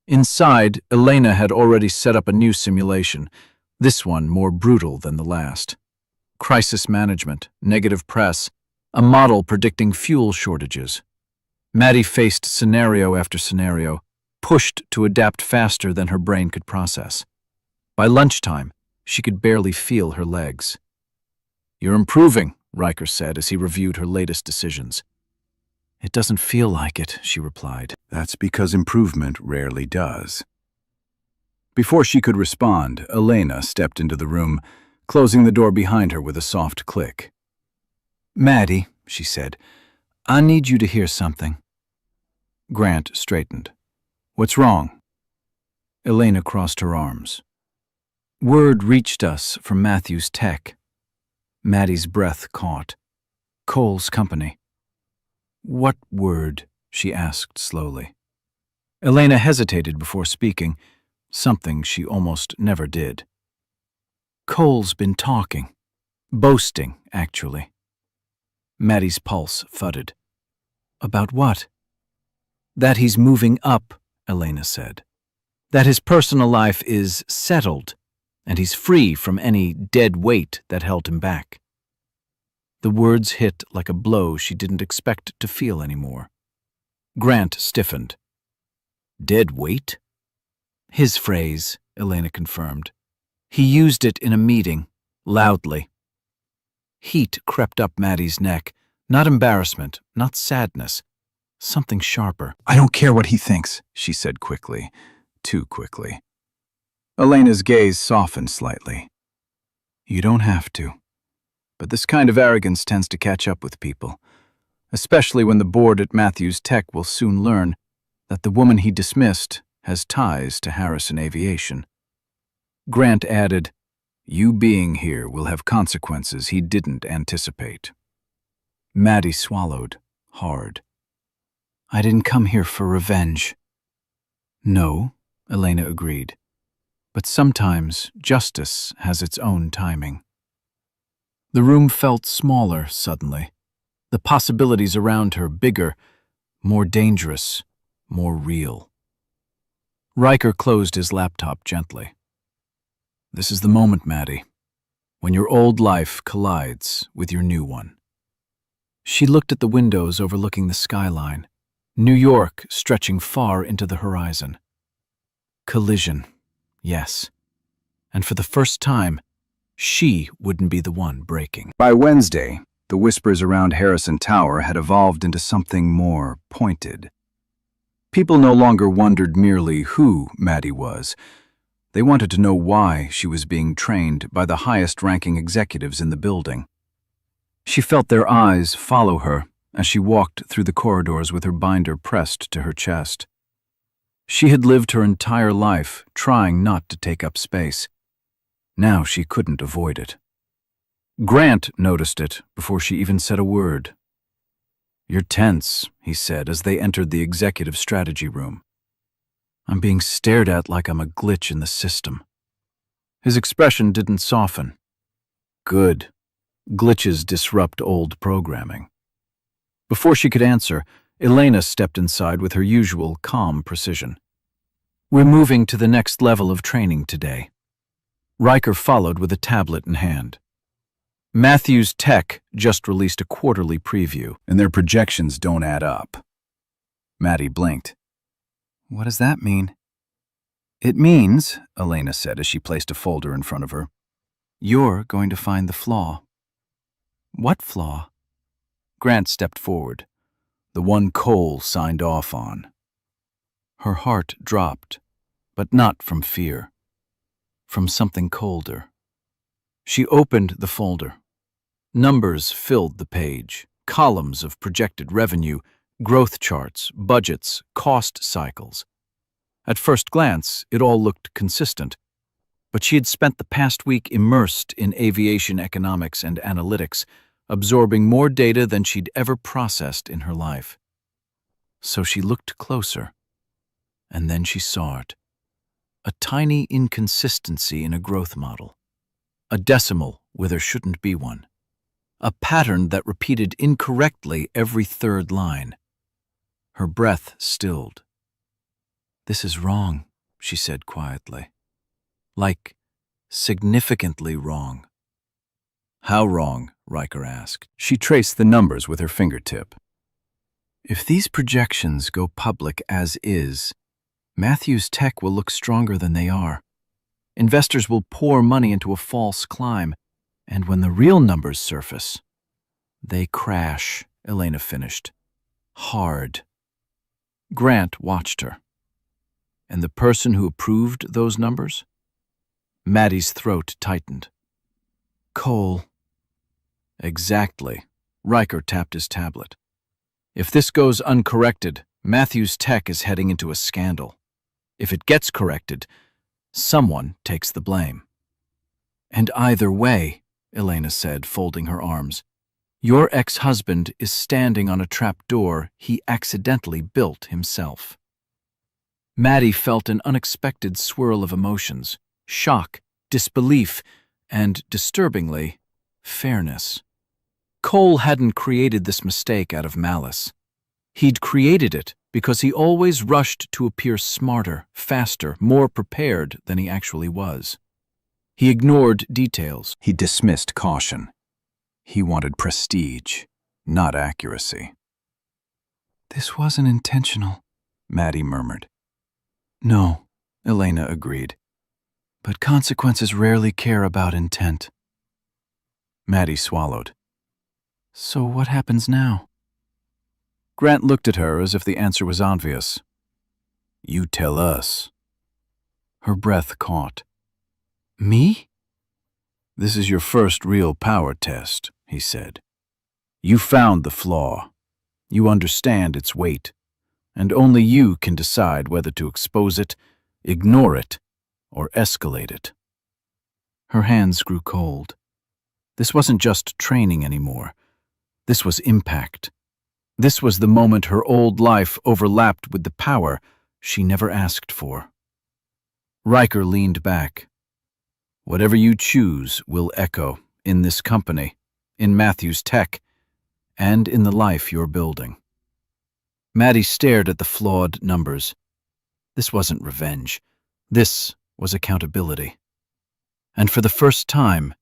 Inside, Elena had already set up a new simulation, this one more brutal than the last. Crisis management, negative press, a model predicting fuel shortages. Maddie faced scenario after scenario, pushed to adapt faster than her brain could process. By lunchtime, she could barely feel her legs. "You're improving," Riker said as he reviewed her latest decisions. "It doesn't feel like it," she replied. That's because improvement rarely does. Before she could respond, Elena stepped into the room, closing the door behind her with a soft click. "Maddie," she said, "I need you to hear something." Grant straightened. "What's wrong?" Elena crossed her arms. "Word reached us from Matthews Tech." Maddie's breath caught. "Cole's company." "What word?" she asked slowly. Elena hesitated before speaking, something she almost never did. "Cole's been talking. Boasting, actually." Maddie's pulse thudded. "About what?" "That he's moving up," Elena said. "That his personal life is settled, and he's free from any dead weight that held him back." The words hit like a blow she didn't expect to feel anymore. Grant stiffened. "Dead weight?" "His phrase," Elena confirmed. "He used it in a meeting, loudly." Heat crept up Maddie's neck, not embarrassment, not sadness, something sharper. I don't care what he thinks, she said quickly, too quickly. Elena's gaze softened slightly. You don't have to. But this kind of arrogance tends to catch up with people, especially when the board at Matthews Tech will soon learn that the woman he dismissed has ties to Harrison Aviation. Grant added, "You being here will have consequences he didn't anticipate." Maddie swallowed, hard. "I didn't come here for revenge." "No," Elena agreed. "But sometimes justice has its own timing." The room felt smaller suddenly, the possibilities around her bigger, more dangerous, more real. Riker closed his laptop gently. "This is the moment, Maddie, when your old life collides with your new one." She looked at the windows overlooking the skyline, New York stretching far into the horizon. Collision, yes. And for the first time, she wouldn't be the one breaking. By Wednesday, the whispers around Harrison Tower had evolved into something more pointed. People no longer wondered merely who Maddie was. They wanted to know why she was being trained by the highest-ranking executives in the building. She felt their eyes follow her as she walked through the corridors with her binder pressed to her chest. She had lived her entire life trying not to take up space. Now she couldn't avoid it. Grant noticed it before she even said a word. "You're tense," he said as they entered the executive strategy room. "I'm being stared at like I'm a glitch in the system." His expression didn't soften. "Good. Glitches disrupt old programming." Before she could answer, Elena stepped inside with her usual calm precision. "We're moving to the next level of training today." Riker followed with a tablet in hand. Matthews Tech just released a quarterly preview, and their projections don't add up. Maddie blinked. "What does that mean?" "It means," Elena said as she placed a folder in front of her, "you're going to find the flaw." "What flaw?" Grant stepped forward, the one Cole signed off on. Her heart dropped, but not from fear, from something colder. She opened the folder. Numbers filled the page, columns of projected revenue, growth charts, budgets, cost cycles. At first glance, it all looked consistent, but she had spent the past week immersed in aviation economics and analytics, absorbing more data than she'd ever processed in her life. So she looked closer, and then she saw it. A tiny inconsistency in a growth model. A decimal where there shouldn't be one. A pattern that repeated incorrectly every third line. Her breath stilled. This is wrong, she said quietly. Like, significantly wrong. How wrong? Riker asked. She traced the numbers with her fingertip. If these projections go public as is, Matthews Tech will look stronger than they are. Investors will pour money into a false climb, and when the real numbers surface, they crash, Elena finished. Hard. Grant watched her. And the person who approved those numbers? Maddie's throat tightened. Cole. Exactly. Riker tapped his tablet. If this goes uncorrected, Matthews Tech is heading into a scandal. If it gets corrected, someone takes the blame. And either way, Elena said, folding her arms, your ex-husband is standing on a trap door he accidentally built himself. Maddie felt an unexpected swirl of emotions, shock, disbelief, and, disturbingly, fairness. Cole hadn't created this mistake out of malice. He'd created it because he always rushed to appear smarter, faster, more prepared than he actually was. He ignored details. He dismissed caution. He wanted prestige, not accuracy. This wasn't intentional, Maddie murmured. No, Elena agreed. But consequences rarely care about intent. Maddie swallowed. So what happens now? Grant looked at her as if the answer was obvious. You tell us. Her breath caught. Me? This is your first real power test, he said. You found the flaw. You understand its weight. And only you can decide whether to expose it, ignore it, or escalate it. Her hands grew cold. This wasn't just training anymore. This was impact. This was the moment her old life overlapped with the power she never asked for. Riker leaned back. Whatever you choose will echo in this company, in Matthews Tech, and in the life you're building. Maddie stared at the flawed numbers. This wasn't revenge. This was accountability. And for the first time,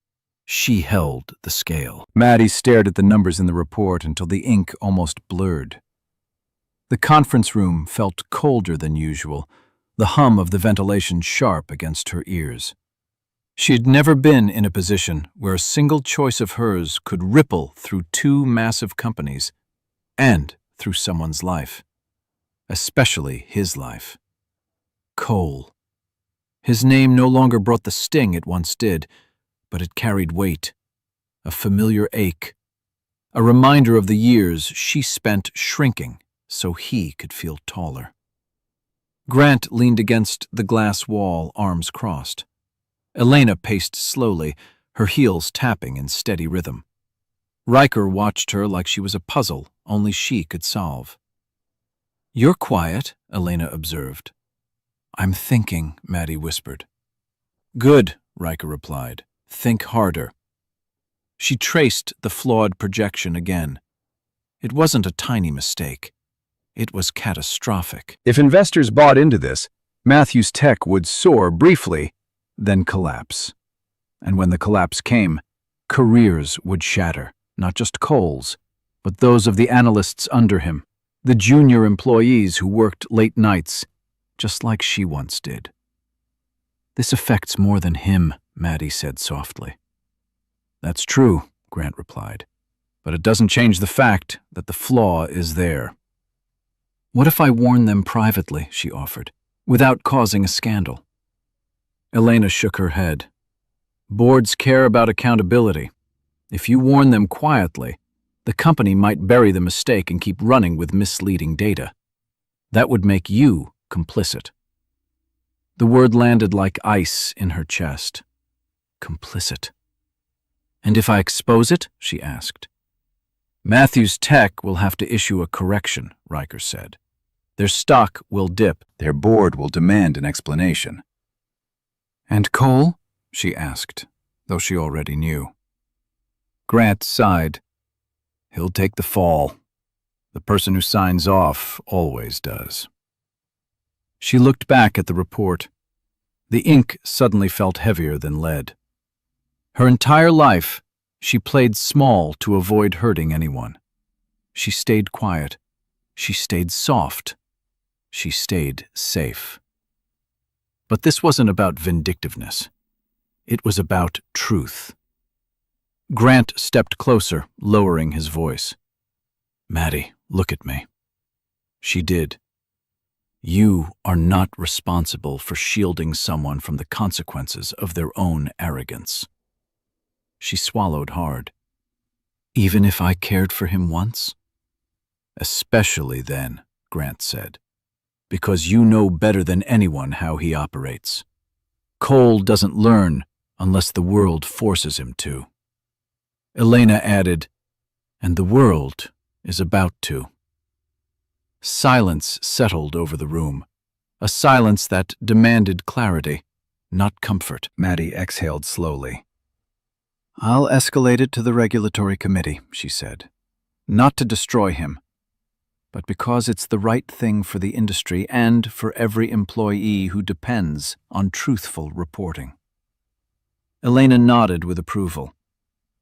she held the scale. Maddie stared at the numbers in the report until the ink almost blurred. The conference room felt colder than usual, the hum of the ventilation sharp against her ears. She had never been in a position where a single choice of hers could ripple through two massive companies and through someone's life, especially his life. Cole. His name no longer brought the sting it once did, but it carried weight, a familiar ache, a reminder of the years she spent shrinking so he could feel taller. Grant leaned against the glass wall, arms crossed. Elena paced slowly, her heels tapping in steady rhythm. Riker watched her like she was a puzzle only she could solve. You're quiet, Elena observed. I'm thinking, Maddie whispered. Good, Riker replied. Think harder. She traced the flawed projection again. It wasn't a tiny mistake. It was catastrophic. If investors bought into this, Matthews Tech would soar briefly, then collapse. And when the collapse came, careers would shatter, not just Cole's, but those of the analysts under him, the junior employees who worked late nights, just like she once did. This affects more than him, Maddie said softly. That's true, Grant replied, but it doesn't change the fact that the flaw is there. What if I warn them privately, she offered, without causing a scandal? Elena shook her head. Boards care about accountability. If you warn them quietly, the company might bury the mistake and keep running with misleading data. That would make you complicit. The word landed like ice in her chest. Complicit. And if I expose it? She asked. Matthews Tech will have to issue a correction, Riker said. Their stock will dip. Their board will demand an explanation. And Cole? She asked, though she already knew. Grant sighed. He'll take the fall. The person who signs off always does. She looked back at the report. The ink suddenly felt heavier than lead. Her entire life, she played small to avoid hurting anyone. She stayed quiet. She stayed soft. She stayed safe. But this wasn't about vindictiveness. It was about truth. Grant stepped closer, lowering his voice. "Maddie, look at me." She did. "You are not responsible for shielding someone from the consequences of their own arrogance." She swallowed hard. "Even if I cared for him once?" "Especially then," Grant said, "because you know better than anyone how he operates. Cole doesn't learn unless the world forces him to." Elena added, "And the world is about to." Silence settled over the room, a silence that demanded clarity, not comfort. Maddie exhaled slowly. "I'll escalate it to the regulatory committee," she said. "Not to destroy him, but because it's the right thing for the industry and for every employee who depends on truthful reporting." Elena nodded with approval.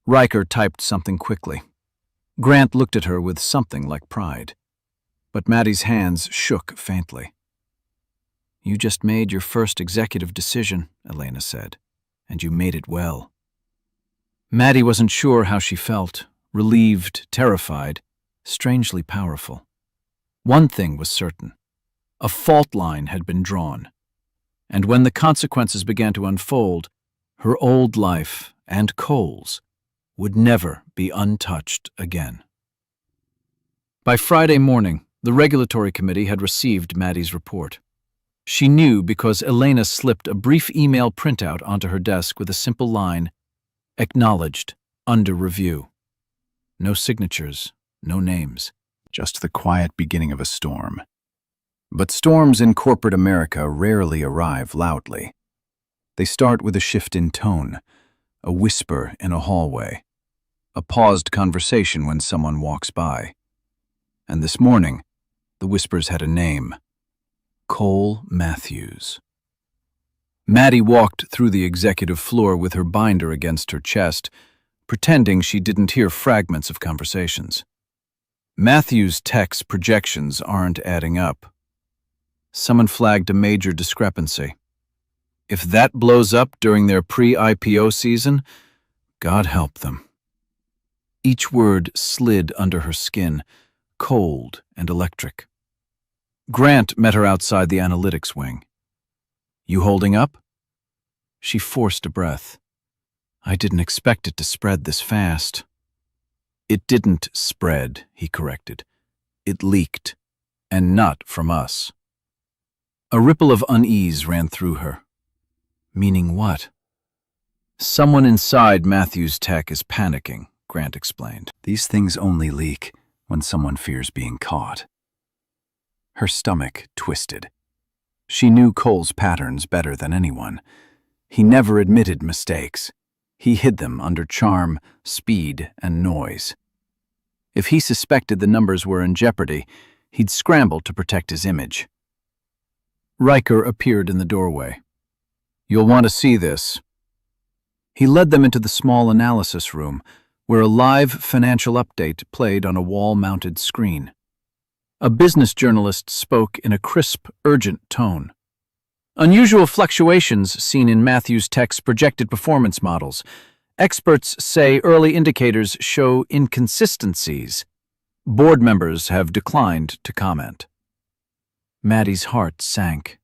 Riker typed something quickly. Grant looked at her with something like pride. But Maddie's hands shook faintly. "You just made your first executive decision," Elena said, "and you made it well." Maddie wasn't sure how she felt, relieved, terrified, strangely powerful. One thing was certain. A fault line had been drawn. And when the consequences began to unfold, her old life and Cole's would never be untouched again. By Friday morning, the regulatory committee had received Maddie's report. She knew because Elena slipped a brief email printout onto her desk with a simple line, "Acknowledged, under review." No signatures, no names, just the quiet beginning of a storm. But storms in corporate America rarely arrive loudly. They start with a shift in tone, a whisper in a hallway, a paused conversation when someone walks by. And this morning, the whispers had a name: Cole Matthews. Maddie walked through the executive floor with her binder against her chest, pretending she didn't hear fragments of conversations. Matthews' tech's projections aren't adding up. Someone flagged a major discrepancy. If that blows up during their pre-IPO season, God help them. Each word slid under her skin, cold and electric. Grant met her outside the analytics wing. "You holding up?" She forced a breath. "I didn't expect it to spread this fast." "It didn't spread," he corrected. "It leaked, and not from us." A ripple of unease ran through her. Meaning what? "Someone inside Matthews Tech is panicking," Grant explained. "These things only leak when someone fears being caught." Her stomach twisted. She knew Cole's patterns better than anyone. He never admitted mistakes. He hid them under charm, speed, and noise. If he suspected the numbers were in jeopardy, he'd scramble to protect his image. Riker appeared in the doorway. "You'll want to see this." He led them into the small analysis room, where a live financial update played on a wall-mounted screen. A business journalist spoke in a crisp, urgent tone. "Unusual fluctuations seen in Matthews Tech's projected performance models. Experts say early indicators show inconsistencies. Board members have declined to comment." Maddie's heart sank.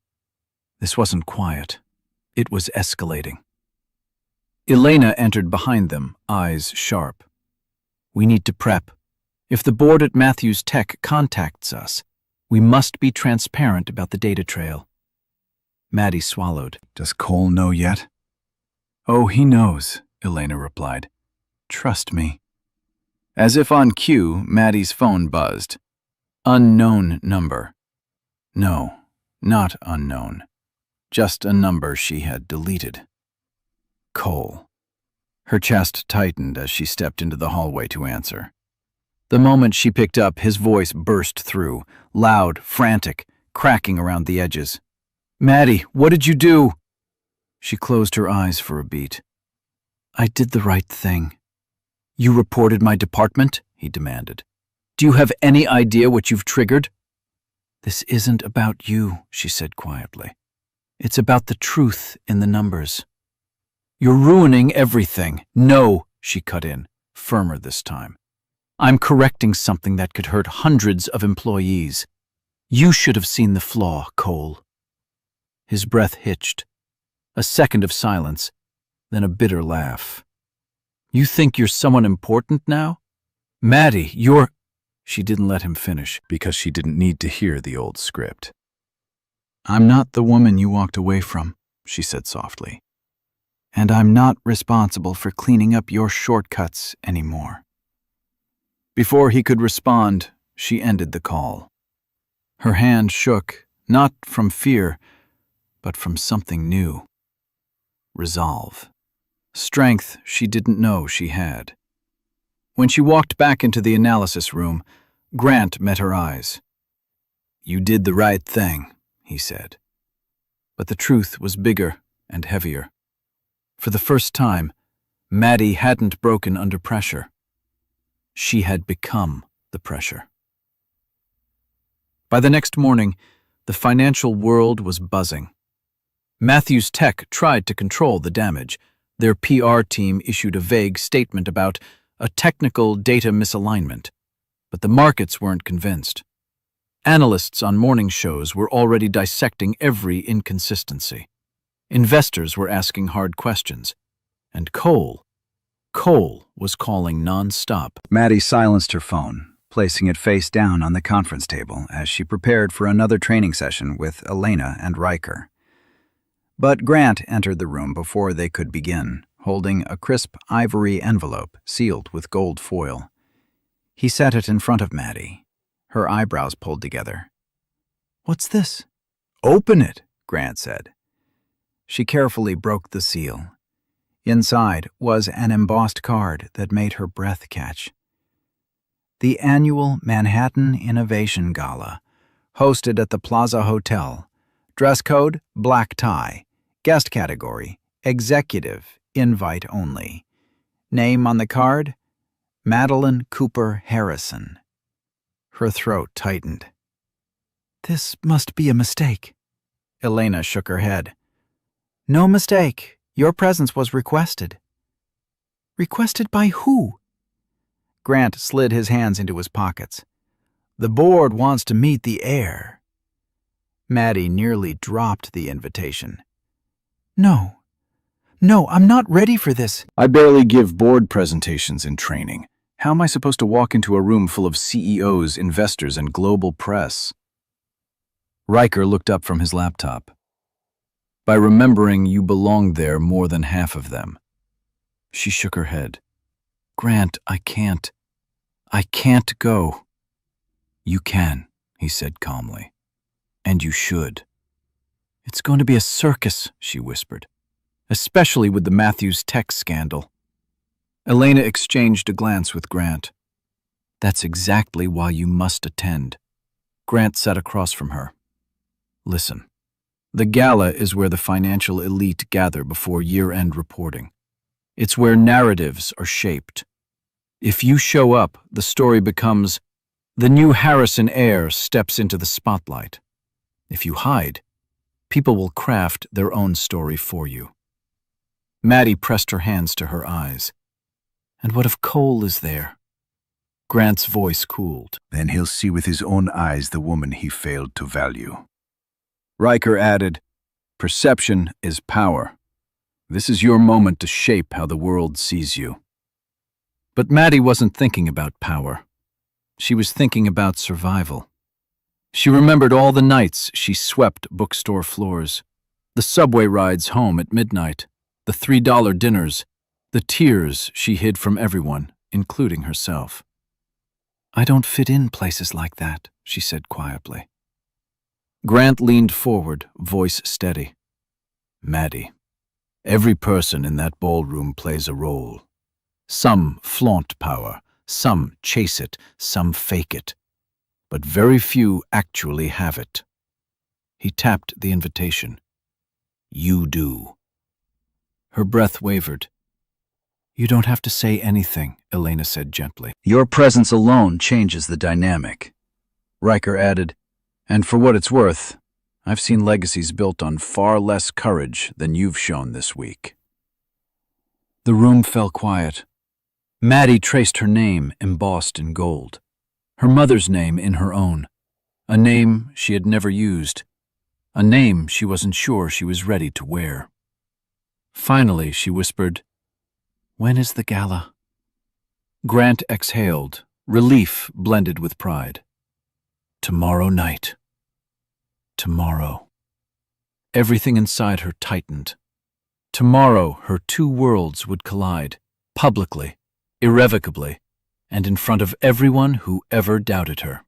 This wasn't quiet. It was escalating. Elena entered behind them, eyes sharp. "We need to prep. If the board at Matthews Tech contacts us, we must be transparent about the data trail." Maddie swallowed. "Does Cole know yet?" "Oh, he knows," Elena replied. "Trust me." As if on cue, Maddie's phone buzzed. Unknown number. No, not unknown. Just a number she had deleted. Cole. Her chest tightened as she stepped into the hallway to answer. The moment she picked up, his voice burst through, loud, frantic, cracking around the edges. Maddie, what did you do? She closed her eyes for a beat. I did the right thing. You reported my department? He demanded. Do you have any idea what you've triggered? This isn't about you, she said quietly. It's about the truth in the numbers. You're ruining everything. No, she cut in, firmer this time. I'm correcting something that could hurt hundreds of employees. You should have seen the flaw, Cole. His breath hitched. A second of silence, then a bitter laugh. You think you're someone important now? Maddie, you're... She didn't let him finish because she didn't need to hear the old script. I'm not the woman you walked away from, she said softly. And I'm not responsible for cleaning up your shortcuts anymore. Before he could respond, she ended the call. Her hand shook, not from fear, but from something new. Resolve. Strength she didn't know she had. When she walked back into the analysis room, Grant met her eyes. You did the right thing, he said. But the truth was bigger and heavier. For the first time, Maddie hadn't broken under pressure. She had become the pressure. By the next morning, the financial world was buzzing. Matthews Tech tried to control the damage. Their PR team issued a vague statement about a technical data misalignment, but the markets weren't convinced. Analysts on morning shows were already dissecting every inconsistency. Investors were asking hard questions. And Cole was calling non-stop. Maddie silenced her phone, placing it face down on the conference table as she prepared for another training session with Elena and Riker. But Grant entered the room before they could begin, holding a crisp ivory envelope sealed with gold foil. He set it in front of Maddie, her eyebrows pulled together. What's this? Open it, Grant said. She carefully broke the seal. Inside was an embossed card that made her breath catch. The annual Manhattan Innovation Gala, hosted at the Plaza Hotel. Dress code, black tie. Guest category, executive, invite only. Name on the card, Madeline Cooper Harrison. Her throat tightened. This must be a mistake. Elena shook her head. No mistake. Your presence was requested. Requested by who? Grant slid his hands into his pockets. The board wants to meet the heir. Maddie nearly dropped the invitation. No, I'm not ready for this. I barely give board presentations in training. How am I supposed to walk into a room full of CEOs, investors, and global press? Riker looked up from his laptop. By remembering you belonged there more than half of them. She shook her head. Grant, I can't go. You can, he said calmly. And you should. It's going to be a circus, she whispered, especially with the Matthews Tech scandal. Elena exchanged a glance with Grant. That's exactly why you must attend. Grant sat across from her. Listen, the gala is where the financial elite gather before year-end reporting. It's where narratives are shaped. If you show up, the story becomes, the new Harrison heir steps into the spotlight. If you hide, people will craft their own story for you. Maddie pressed her hands to her eyes. And what if Cole is there? Grant's voice cooled. Then he'll see with his own eyes the woman he failed to value. Riker added, perception is power. This is your moment to shape how the world sees you. But Maddie wasn't thinking about power. She was thinking about survival. She remembered all the nights she swept bookstore floors, the subway rides home at midnight, the $3 dinners, the tears she hid from everyone, including herself. I don't fit in places like that, she said quietly. Grant leaned forward, voice steady. Maddie, every person in that ballroom plays a role. Some flaunt power, some chase it, some fake it. But very few actually have it. He tapped the invitation. You do. Her breath wavered. You don't have to say anything, Elena said gently. Your presence alone changes the dynamic. Riker added, and for what it's worth, I've seen legacies built on far less courage than you've shown this week. The room fell quiet. Maddie traced her name embossed in gold, her mother's name in her own, a name she had never used, a name she wasn't sure she was ready to wear. Finally, she whispered, When is the gala? Grant exhaled, relief blended with pride. Tomorrow night. Tomorrow. Everything inside her tightened. Tomorrow her two worlds would collide, publicly, irrevocably, and in front of everyone who ever doubted her.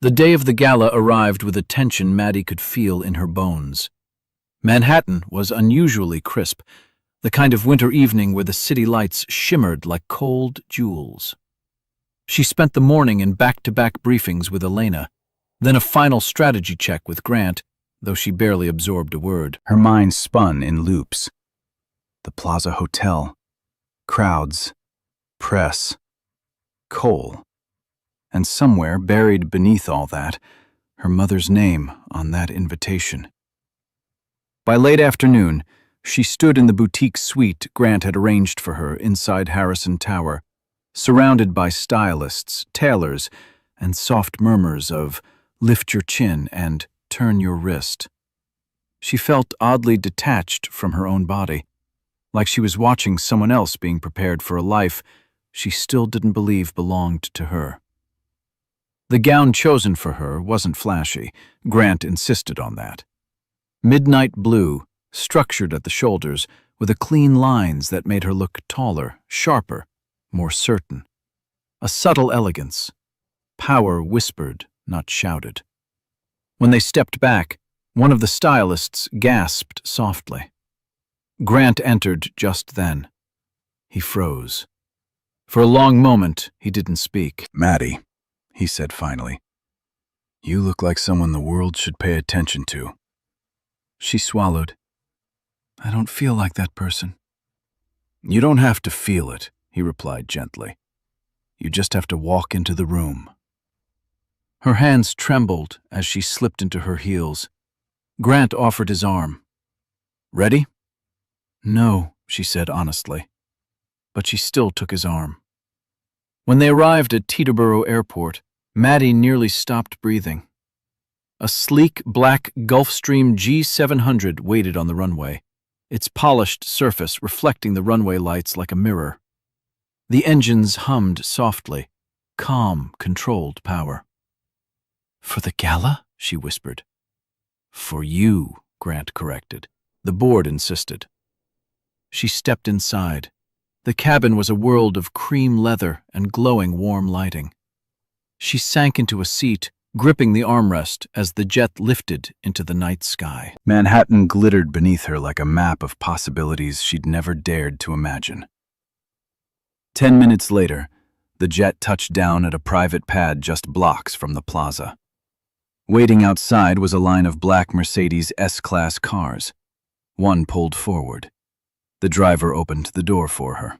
The day of the gala arrived with a tension Maddie could feel in her bones. Manhattan was unusually crisp, the kind of winter evening where the city lights shimmered like cold jewels. She spent the morning in back-to-back briefings with Elena, then a final strategy check with Grant, though she barely absorbed a word. Her mind spun in loops. The Plaza Hotel, crowds, press, Cole, and somewhere buried beneath all that, her mother's name on that invitation. By late afternoon, she stood in the boutique suite Grant had arranged for her inside Harrison Tower, surrounded by stylists, tailors, and soft murmurs of lift your chin and turn your wrist. She felt oddly detached from her own body, like she was watching someone else being prepared for a life she still didn't believe belonged to her. The gown chosen for her wasn't flashy. Grant insisted on that. Midnight blue, structured at the shoulders, with clean lines that made her look taller, sharper, more certain. A subtle elegance. Power whispered, not shouted. When they stepped back, one of the stylists gasped softly. Grant entered just then. He froze. For a long moment, he didn't speak. Maddie, he said finally, you look like someone the world should pay attention to. She swallowed. I don't feel like that person. You don't have to feel it, he replied gently. You just have to walk into the room. Her hands trembled as she slipped into her heels. Grant offered his arm. Ready? No, she said honestly. But she still took his arm. When they arrived at Teterboro Airport, Maddie nearly stopped breathing. A sleek black Gulfstream G700 waited on the runway, its polished surface reflecting the runway lights like a mirror. The engines hummed softly, calm, controlled power. For the gala? She whispered. For you, Grant corrected. The board insisted. She stepped inside. The cabin was a world of cream leather and glowing warm lighting. She sank into a seat, gripping the armrest as the jet lifted into the night sky. Manhattan glittered beneath her like a map of possibilities she'd never dared to imagine. 10 minutes later, the jet touched down at a private pad just blocks from the plaza. Waiting outside was a line of black Mercedes S-Class cars. One pulled forward. The driver opened the door for her.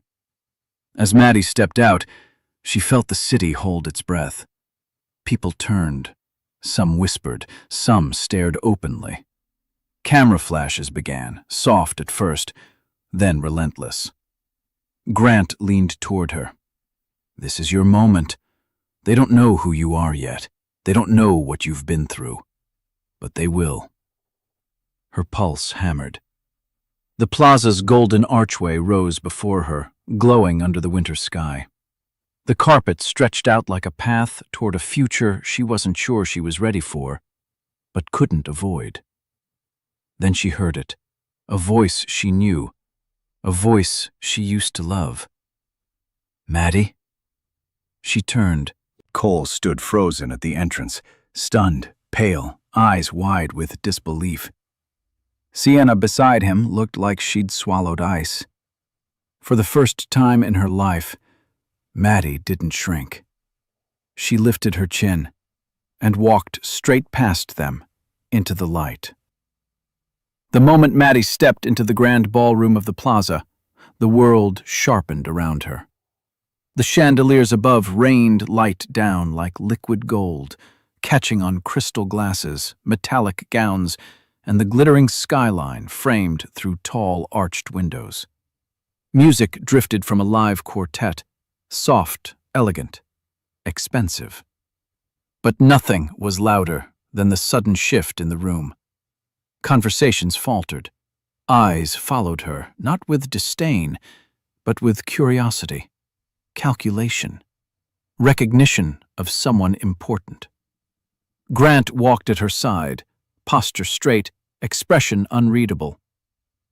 As Maddie stepped out, she felt the city hold its breath. People turned. Some whispered, some stared openly. Camera flashes began, soft at first, then relentless. Grant leaned toward her. This is your moment. They don't know who you are yet. They don't know what you've been through. But they will. Her pulse hammered. The plaza's golden archway rose before her, glowing under the winter sky. The carpet stretched out like a path toward a future she wasn't sure she was ready for, but couldn't avoid. Then she heard it, a voice she knew, a voice she used to love. Maddie? She turned. Cole stood frozen at the entrance, stunned, pale, eyes wide with disbelief. Sienna beside him looked like she'd swallowed ice. For the first time in her life, Maddie didn't shrink. She lifted her chin and walked straight past them, into the light. The moment Maddie stepped into the grand ballroom of the plaza, the world sharpened around her. The chandeliers above rained light down like liquid gold, catching on crystal glasses, metallic gowns, and the glittering skyline framed through tall arched windows. Music drifted from a live quartet, soft, elegant, expensive. But nothing was louder than the sudden shift in the room. Conversations faltered. Eyes followed her, not with disdain, but with curiosity, calculation, recognition of someone important. Grant walked at her side, posture straight, expression unreadable.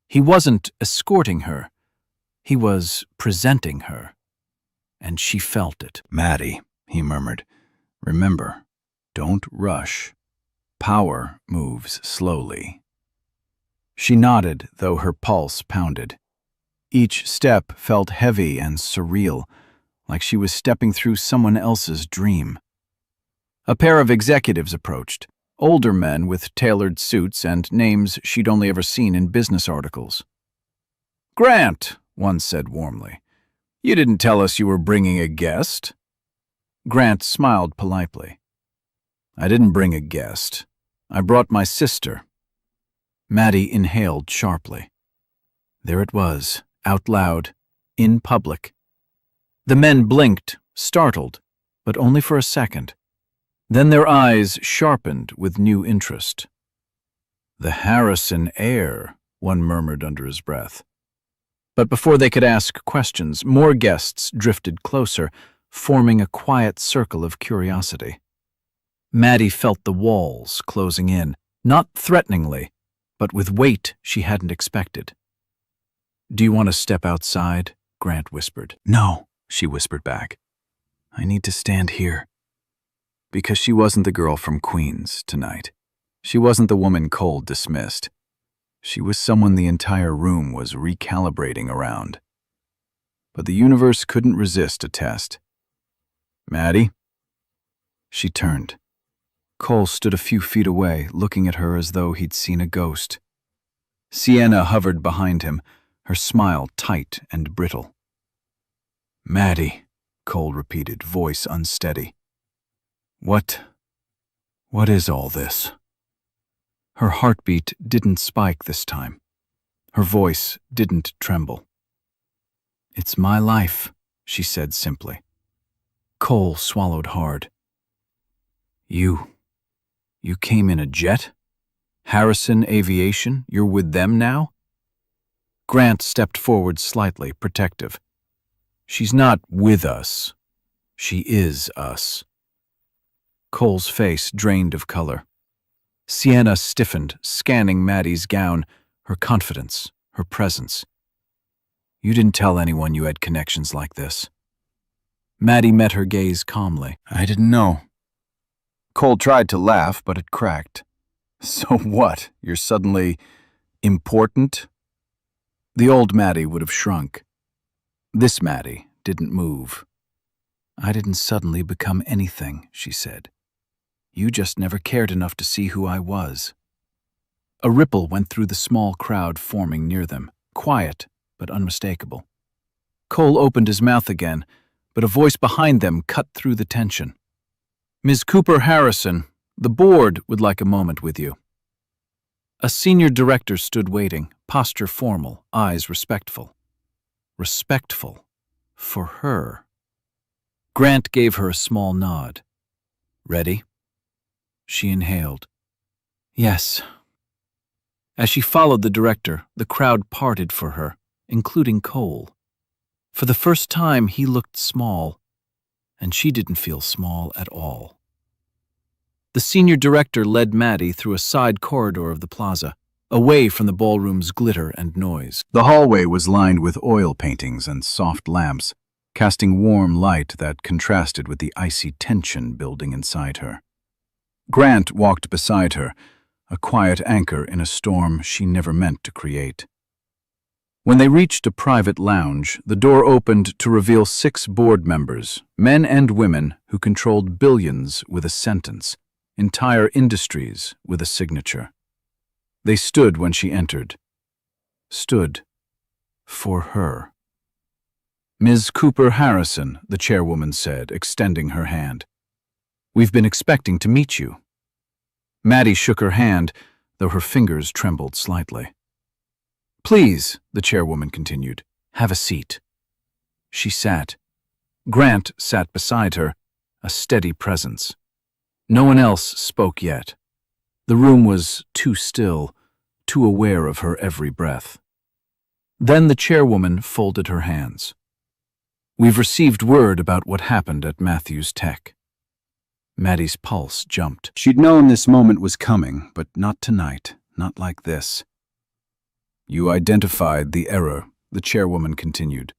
He wasn't escorting her. He was presenting her. And she felt it. "Maddie," he murmured, "remember, don't rush. Power moves slowly." She nodded, though her pulse pounded. Each step felt heavy and surreal, like she was stepping through someone else's dream. A pair of executives approached, older men with tailored suits and names she'd only ever seen in business articles. "Grant," one said warmly, "you didn't tell us you were bringing a guest." Grant smiled politely. "I didn't bring a guest. I brought my sister." Maddie inhaled sharply. There it was, out loud, in public. The men blinked, startled, but only for a second. Then their eyes sharpened with new interest. "The Harrison heir," one murmured under his breath. But before they could ask questions, more guests drifted closer, forming a quiet circle of curiosity. Maddie felt the walls closing in, not threateningly, but with weight she hadn't expected. "Do you want to step outside?" Grant whispered. "No," she whispered back. "I need to stand here." Because she wasn't the girl from Queens tonight. She wasn't the woman Cole dismissed. She was someone the entire room was recalibrating around. But the universe couldn't resist a test. "Maddie?" She turned. Cole stood a few feet away, looking at her as though he'd seen a ghost. Sienna hovered behind him, her smile tight and brittle. "Maddie," Cole repeated, voice unsteady. What is all this?" Her heartbeat didn't spike this time. Her voice didn't tremble. "It's my life," she said simply. Cole swallowed hard. You came in a jet? Harrison Aviation? You're with them now?" Grant stepped forward slightly, protective. "She's not with us. She is us." Cole's face drained of color. Sienna stiffened, scanning Maddie's gown, her confidence, her presence. "You didn't tell anyone you had connections like this." Maddie met her gaze calmly. "I didn't know." Cole tried to laugh, but it cracked. "So what? You're suddenly important?" The old Maddie would have shrunk. This Maddie didn't move. "I didn't suddenly become anything," she said. "You just never cared enough to see who I was." A ripple went through the small crowd forming near them, quiet but unmistakable. Cole opened his mouth again, but a voice behind them cut through the tension. "Ms. Cooper Harrison, the board would like a moment with you." A senior director stood waiting, posture formal, eyes respectful. Respectful. For her. Grant gave her a small nod. "Ready?" She inhaled. "Yes." As she followed the director, the crowd parted for her, including Cole. For the first time, he looked small, and she didn't feel small at all. The senior director led Maddie through a side corridor of the plaza, away from the ballroom's glitter and noise. The hallway was lined with oil paintings and soft lamps, casting warm light that contrasted with the icy tension building inside her. Grant walked beside her, a quiet anchor in a storm she never meant to create. When they reached a private lounge, the door opened to reveal 6 board members, men and women who controlled billions with a sentence, entire industries with a signature. They stood when she entered. Stood for her. Ms. Cooper Harrison, the chairwoman said, extending her hand. We've been expecting to meet you. Maddie shook her hand, though her fingers trembled slightly. Please, the chairwoman continued, have a seat. She sat. Grant sat beside her, a steady presence. No one else spoke yet. The room was too still, too aware of her every breath. Then the chairwoman folded her hands. We've received word about what happened at Matthews Tech. Maddie's pulse jumped. She'd known this moment was coming, but not tonight, not like this. You identified the error, the chairwoman continued.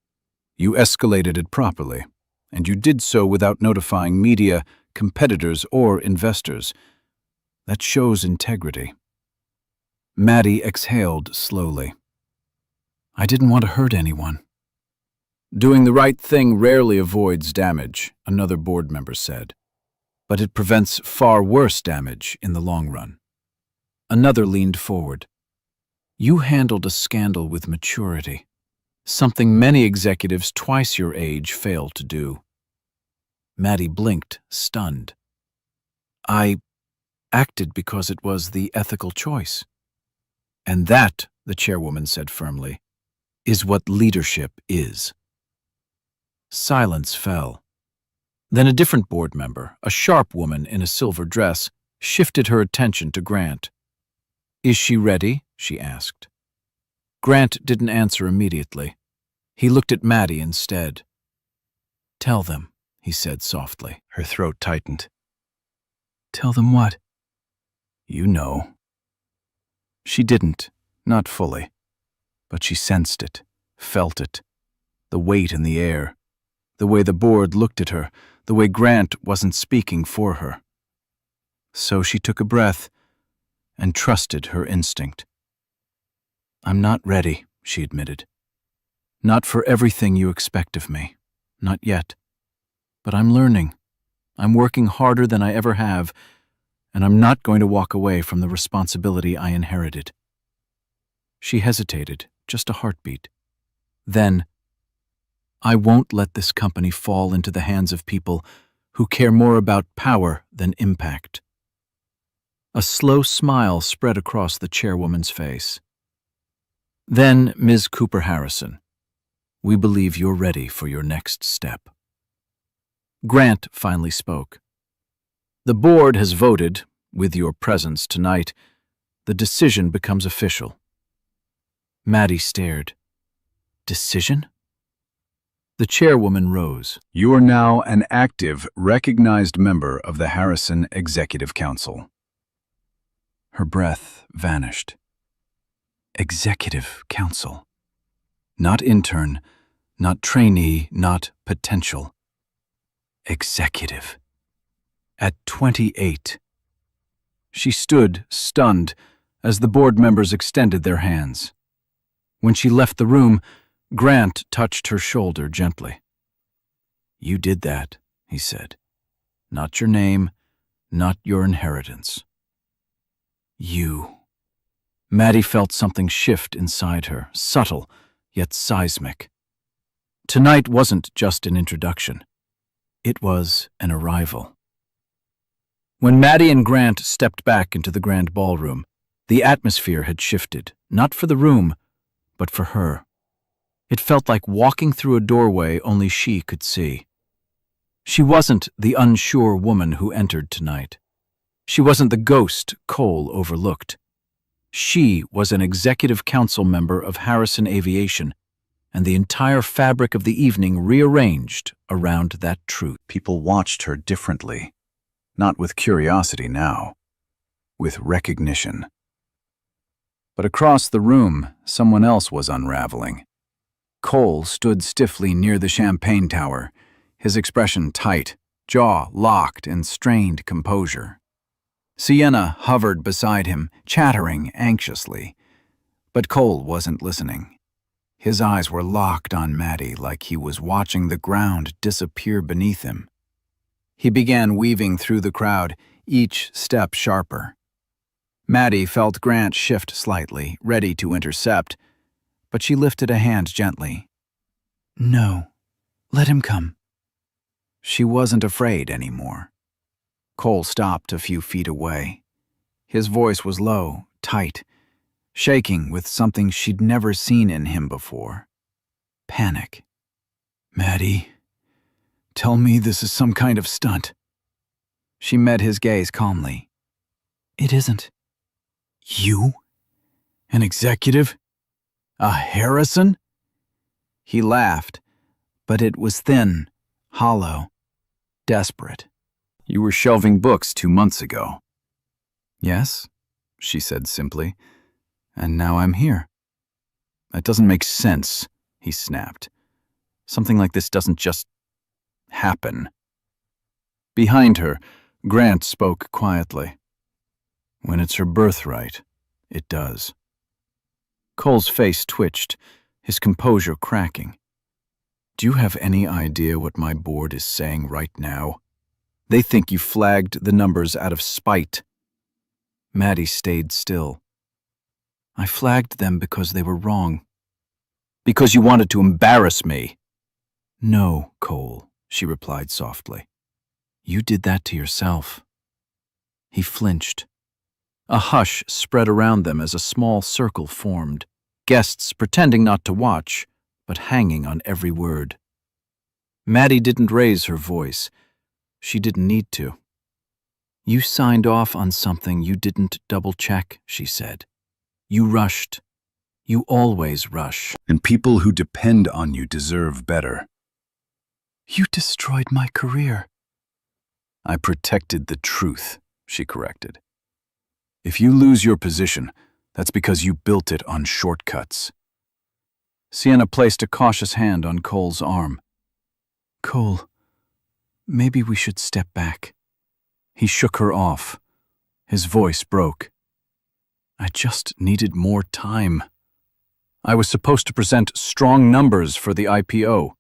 You escalated it properly, and you did so without notifying media, competitors, or investors. That shows integrity. Maddie exhaled slowly. I didn't want to hurt anyone. Doing the right thing rarely avoids damage, another board member said. But it prevents far worse damage in the long run. Another leaned forward. You handled a scandal with maturity, something many executives twice your age fail to do. Maddie blinked, stunned. I acted because it was the ethical choice. And that, the chairwoman said firmly, is what leadership is. Silence fell. Then a different board member, a sharp woman in a silver dress, shifted her attention to Grant. Is she ready? She asked. Grant didn't answer immediately. He looked at Maddie instead. Tell them, he said softly. Her throat tightened. Tell them what? You know. She didn't, not fully. But she sensed it, felt it, the weight in the air, the way the board looked at her, the way Grant wasn't speaking for her. So she took a breath and trusted her instinct. I'm not ready, she admitted. Not for everything you expect of me, not yet. But I'm learning. I'm working harder than I ever have, and I'm not going to walk away from the responsibility I inherited. She hesitated, just a heartbeat. Then, I won't let this company fall into the hands of people who care more about power than impact. A slow smile spread across the chairwoman's face. Then, Ms. Cooper Harrison, we believe you're ready for your next step. Grant finally spoke. The board has voted, with your presence tonight, the decision becomes official. Maddie stared. Decision? The chairwoman rose. You are now an active, recognized member of the Harrison Executive Council. Her breath vanished. Executive Council. Not intern, not trainee, not potential. Executive. At 28. She stood, stunned, as the board members extended their hands. When she left the room, Grant touched her shoulder gently. You did that, he said. Not your name, not your inheritance. You. Maddie felt something shift inside her, subtle, yet seismic. Tonight wasn't just an introduction. It was an arrival. When Maddie and Grant stepped back into the grand ballroom, the atmosphere had shifted, not for the room, but for her. It felt like walking through a doorway only she could see. She wasn't the unsure woman who entered tonight. She wasn't the ghost Cole overlooked. She was an executive council member of Harrison Aviation, and the entire fabric of the evening rearranged around that truth. People watched her differently, not with curiosity now, with recognition. But across the room, someone else was unraveling. Cole stood stiffly near the champagne tower, his expression tight, jaw locked in strained composure. Sienna hovered beside him, chattering anxiously. But Cole wasn't listening. His eyes were locked on Maddie like he was watching the ground disappear beneath him. He began weaving through the crowd, each step sharper. Maddie felt Grant shift slightly, ready to intercept, but she lifted a hand gently. "No, let him come." She wasn't afraid anymore. Cole stopped a few feet away. His voice was low, tight, shaking with something she'd never seen in him before. Panic. "Maddie, tell me this is some kind of stunt." She met his gaze calmly. "It isn't." "You? An executive? A Harrison?" He laughed, but it was thin, hollow, desperate. "You were shelving books 2 months ago." "Yes," she said simply, "and now I'm here." "That doesn't make sense," he snapped. "Something like this doesn't just happen." Behind her, Grant spoke quietly. "When it's her birthright, it does." Cole's face twitched, his composure cracking. "Do you have any idea what my board is saying right now? They think you flagged the numbers out of spite." Maddie stayed still. "I flagged them because they were wrong." "Because you wanted to embarrass me." "No, Cole," she replied softly. "You did that to yourself." He flinched. A hush spread around them as a small circle formed, guests pretending not to watch, but hanging on every word. Maddie didn't raise her voice. She didn't need to. "You signed off on something you didn't double-check," she said. "You rushed. You always rush. And people who depend on you deserve better." You destroyed my career." "I protected the truth," she corrected. "If you lose your position, that's because you built it on shortcuts." Sienna placed a cautious hand on Cole's arm. "Cole, maybe we should step back." He shook her off. His voice broke. "I just needed more time. I was supposed to present strong numbers for the IPO."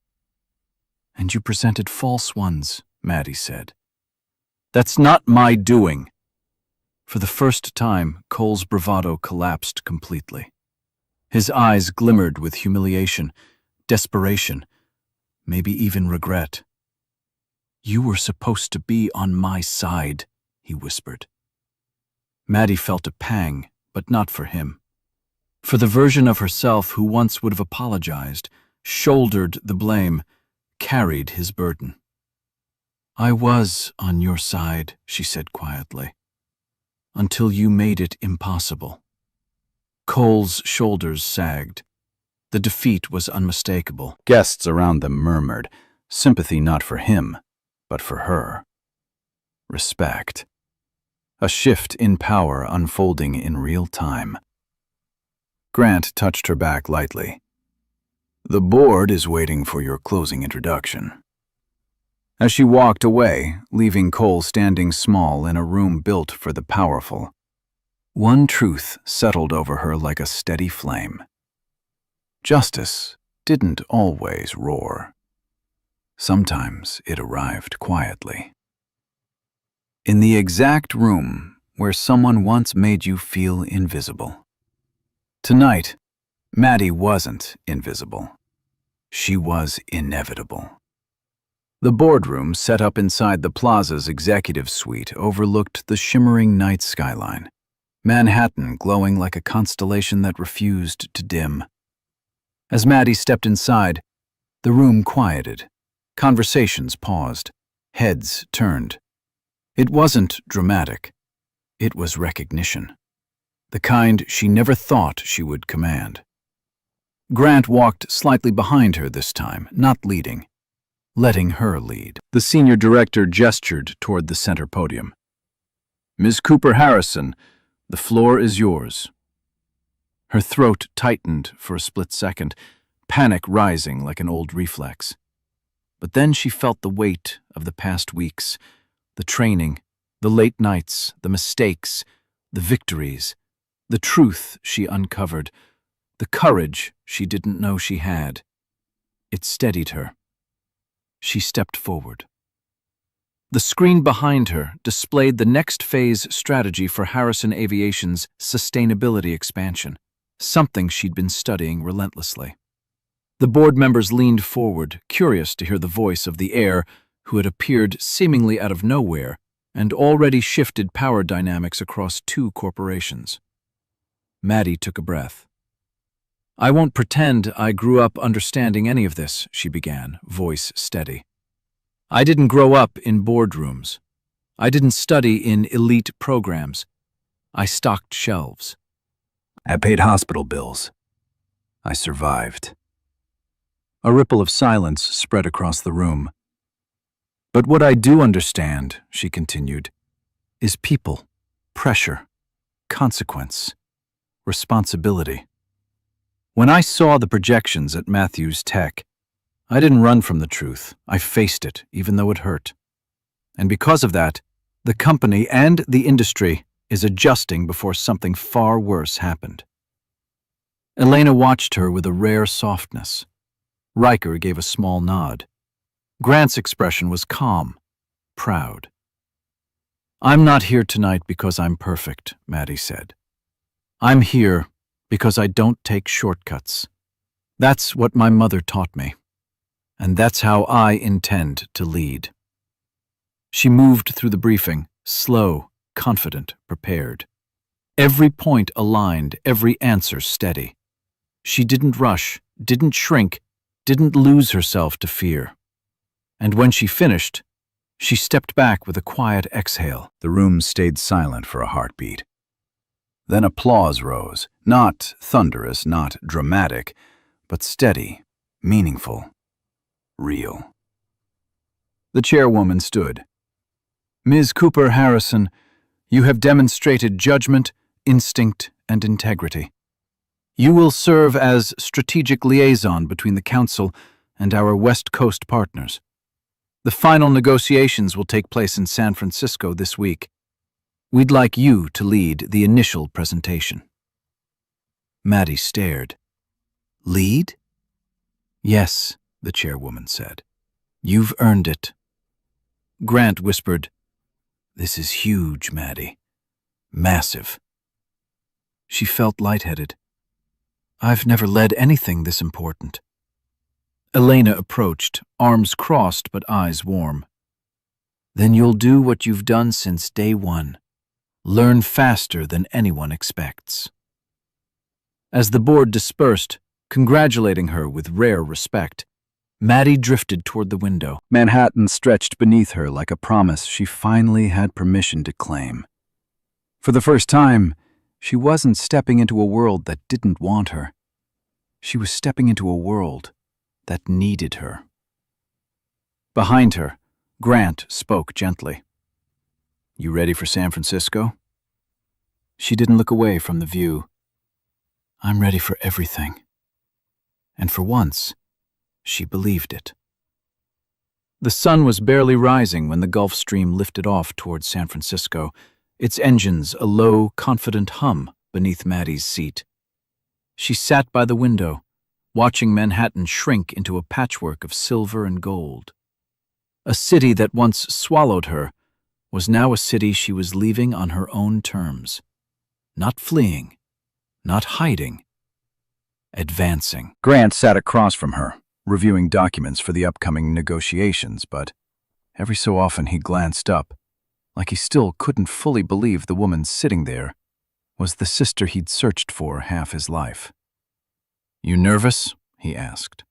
"And you presented false ones," Maddie said. "That's not my doing." For the first time, Cole's bravado collapsed completely. His eyes glimmered with humiliation, desperation, maybe even regret. "You were supposed to be on my side," he whispered. Maddie felt a pang, but not for him. For the version of herself who once would have apologized, shouldered the blame, carried his burden. "I was on your side," she said quietly, "until you made it impossible." Cole's shoulders sagged. The defeat was unmistakable. Guests around them murmured, sympathy not for him, but for her. Respect. A shift in power unfolding in real time. Grant touched her back lightly. "The board is waiting for your closing introduction." As she walked away, leaving Cole standing small in a room built for the powerful, one truth settled over her like a steady flame. Justice didn't always roar. Sometimes it arrived quietly. In the exact room where someone once made you feel invisible. Tonight, Maddie wasn't invisible. She was inevitable. The boardroom, set up inside the plaza's executive suite, overlooked the shimmering night skyline, Manhattan glowing like a constellation that refused to dim. As Maddie stepped inside, the room quieted. Conversations paused. Heads turned. It wasn't dramatic. It was recognition. The kind she never thought she would command. Grant walked slightly behind her this time, not leading, letting her lead. The senior director gestured toward the center podium. "Ms. Cooper Harrison, the floor is yours." Her throat tightened for a split second, panic rising like an old reflex. But then she felt the weight of the past weeks, the training, the late nights, the mistakes, the victories, the truth she uncovered, the courage she didn't know she had. It steadied her. She stepped forward. The screen behind her displayed the next phase strategy for Harrison Aviation's sustainability expansion, something she'd been studying relentlessly. The board members leaned forward, curious to hear the voice of the heir who had appeared seemingly out of nowhere and already shifted power dynamics across two corporations. Maddie took a breath. "I won't pretend I grew up understanding any of this," she began, voice steady. "I didn't grow up in boardrooms. I didn't study in elite programs. I stocked shelves. I paid hospital bills. I survived." A ripple of silence spread across the room. "But what I do understand," she continued, "is people, pressure, consequence, responsibility. When I saw the projections at Matthews Tech, I didn't run from the truth. I faced it, even though it hurt. And because of that, the company and the industry is adjusting before something far worse happened." Elena watched her with a rare softness. Riker gave a small nod. Grant's expression was calm, proud. "I'm not here tonight because I'm perfect," Maddie said. "I'm here because I don't take shortcuts. That's what my mother taught me. And that's how I intend to lead." She moved through the briefing, slow, confident, prepared. Every point aligned, every answer steady. She didn't rush, didn't shrink, didn't lose herself to fear. And when she finished, she stepped back with a quiet exhale. The room stayed silent for a heartbeat. Then applause rose, not thunderous, not dramatic, but steady, meaningful, real. The chairwoman stood. "Ms. Cooper Harrison, you have demonstrated judgment, instinct, and integrity. You will serve as strategic liaison between the Council and our West Coast partners. The final negotiations will take place in San Francisco this week. We'd like you to lead the initial presentation." Maddie stared. "Lead?" "Yes," the chairwoman said. "You've earned it." Grant whispered, "This is huge, Maddie. Massive." She felt lightheaded. "I've never led anything this important." Elena approached, arms crossed but eyes warm. "Then you'll do what you've done since day one. Learn faster than anyone expects." As the board dispersed, congratulating her with rare respect, Maddie drifted toward the window. Manhattan stretched beneath her like a promise she finally had permission to claim. For the first time, she wasn't stepping into a world that didn't want her. She was stepping into a world that needed her. Behind her, Grant spoke gently. "You ready for San Francisco?" She didn't look away from the view. "I'm ready for everything." And for once, she believed it. The sun was barely rising when the Gulf Stream lifted off towards San Francisco, its engines a low, confident hum beneath Maddie's seat. She sat by the window, watching Manhattan shrink into a patchwork of silver and gold. A city that once swallowed her was now a city she was leaving on her own terms. Not fleeing, not hiding, advancing. Grant sat across from her, reviewing documents for the upcoming negotiations, but every so often he glanced up, like he still couldn't fully believe the woman sitting there was the sister he'd searched for half his life. "You nervous?" he asked.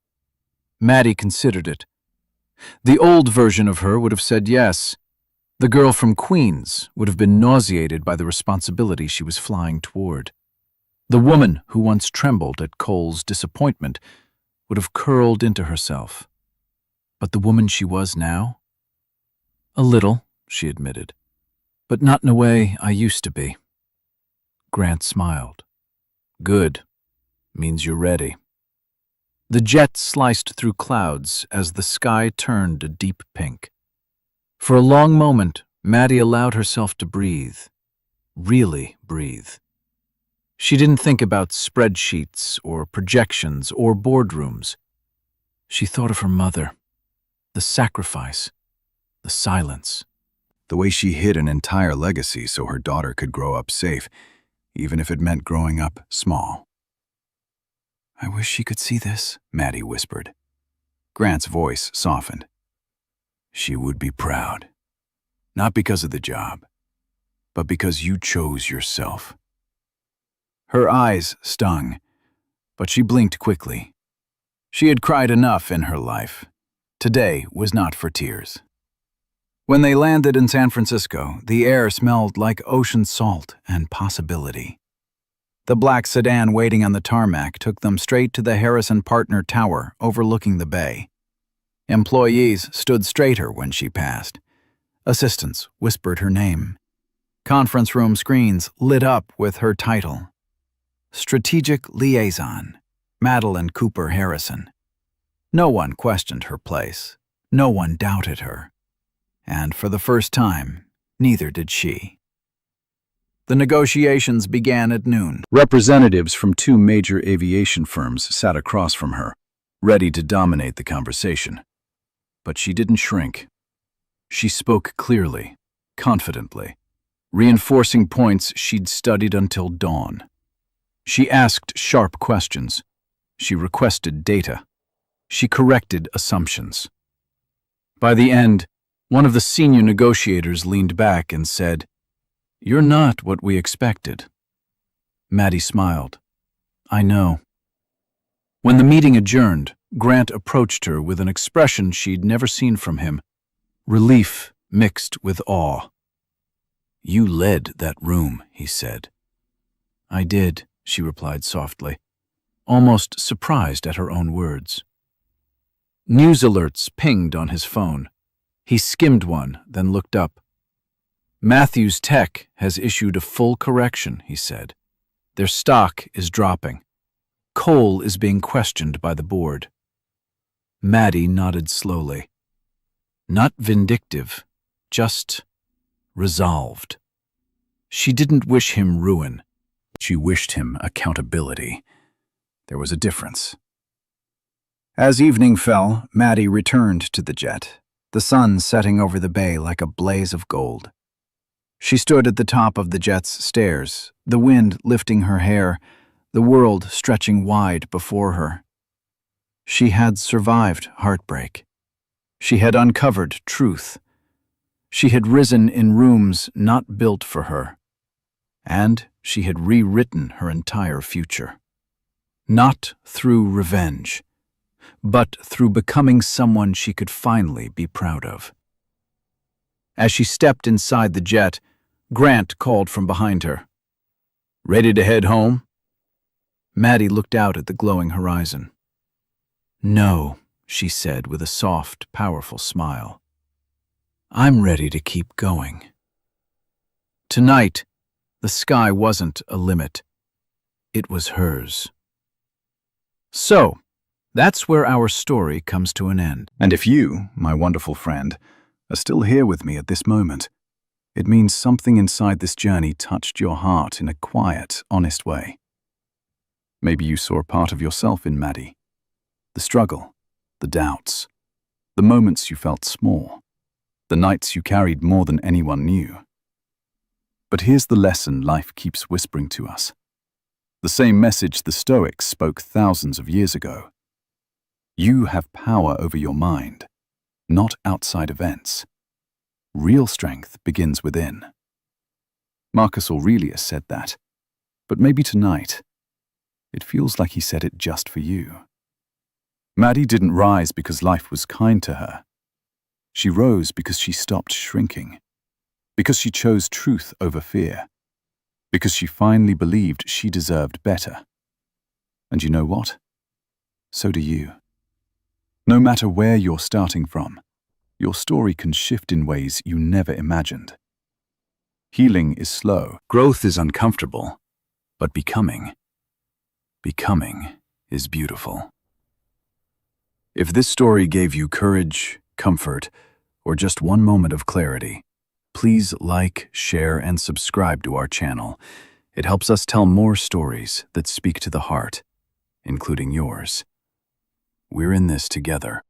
Maddie considered it. The old version of her would have said yes. The girl from Queens would have been nauseated by the responsibility she was flying toward. The woman who once trembled at Cole's disappointment would have curled into herself. But the woman she was now? "A little," she admitted, "but not in a way I used to be." Grant smiled. "Good. Means you're ready." The jet sliced through clouds as the sky turned a deep pink. For a long moment, Maddie allowed herself to breathe. Really breathe. She didn't think about spreadsheets or projections or boardrooms. She thought of her mother, the sacrifice, The silence. The way she hid an entire legacy so her daughter could grow up safe, even if it meant growing up small. "I wish she could see this," Maddie whispered. Grant's voice softened. "She would be proud. Not because of the job, but because you chose yourself." Her eyes stung, but she blinked quickly. She had cried enough in her life. Today was not for tears. When they landed in San Francisco, the air smelled like ocean salt and possibility. The black sedan waiting on the tarmac took them straight to the Harrison Partner Tower overlooking the bay. Employees stood straighter when she passed. Assistants whispered her name. Conference room screens lit up with her title. Strategic Liaison, Madeline Cooper Harrison. No one questioned her place. No one doubted her. And for the first time, neither did she. The negotiations began at noon. Representatives from 2 major aviation firms sat across from her, ready to dominate the conversation. But she didn't shrink. She spoke clearly, confidently, reinforcing points she'd studied until dawn. She asked sharp questions. She requested data. She corrected assumptions. By the end, one of the senior negotiators leaned back and said, "You're not what we expected." Maddie smiled. "I know." When the meeting adjourned, Grant approached her with an expression she'd never seen from him, relief mixed with awe. "You led that room," he said. "I did," she replied softly, almost surprised at her own words. News alerts pinged on his phone. He skimmed one, then looked up. "Matthews Tech has issued a full correction," he said. "Their stock is dropping. Cole is being questioned by the board." Maddie nodded slowly. Not vindictive, just resolved. She didn't wish him ruin. She wished him accountability. There was a difference. As evening fell, Maddie returned to the jet, the sun setting over the bay like a blaze of gold. She stood at the top of the jet's stairs, the wind lifting her hair, the world stretching wide before her. She had survived heartbreak. She had uncovered truth. She had risen in rooms not built for her. And she had rewritten her entire future. Not through revenge, but through becoming someone she could finally be proud of. As she stepped inside the jet, Grant called from behind her. "Ready to head home?" Maddie looked out at the glowing horizon. "No," she said with a soft, powerful smile. "I'm ready to keep going." Tonight, the sky wasn't a limit. It was hers. So, that's where our story comes to an end. And if you, my wonderful friend, are still here with me at this moment, it means something inside this journey touched your heart in a quiet, honest way. Maybe you saw a part of yourself in Maddie. The struggle, the doubts, the moments you felt small, the nights you carried more than anyone knew. But here's the lesson life keeps whispering to us. The same message the Stoics spoke thousands of years ago. You have power over your mind, not outside events. Real strength begins within. Marcus Aurelius said that, but maybe tonight, it feels like he said it just for you. Maddie didn't rise because life was kind to her. She rose because she stopped shrinking, because she chose truth over fear, because she finally believed she deserved better. And you know what? So do you. No matter where you're starting from, your story can shift in ways you never imagined. Healing is slow, growth is uncomfortable, but becoming is beautiful. If this story gave you courage, comfort, or just one moment of clarity, please like, share, and subscribe to our channel. It helps us tell more stories that speak to the heart, including yours. We're in this together.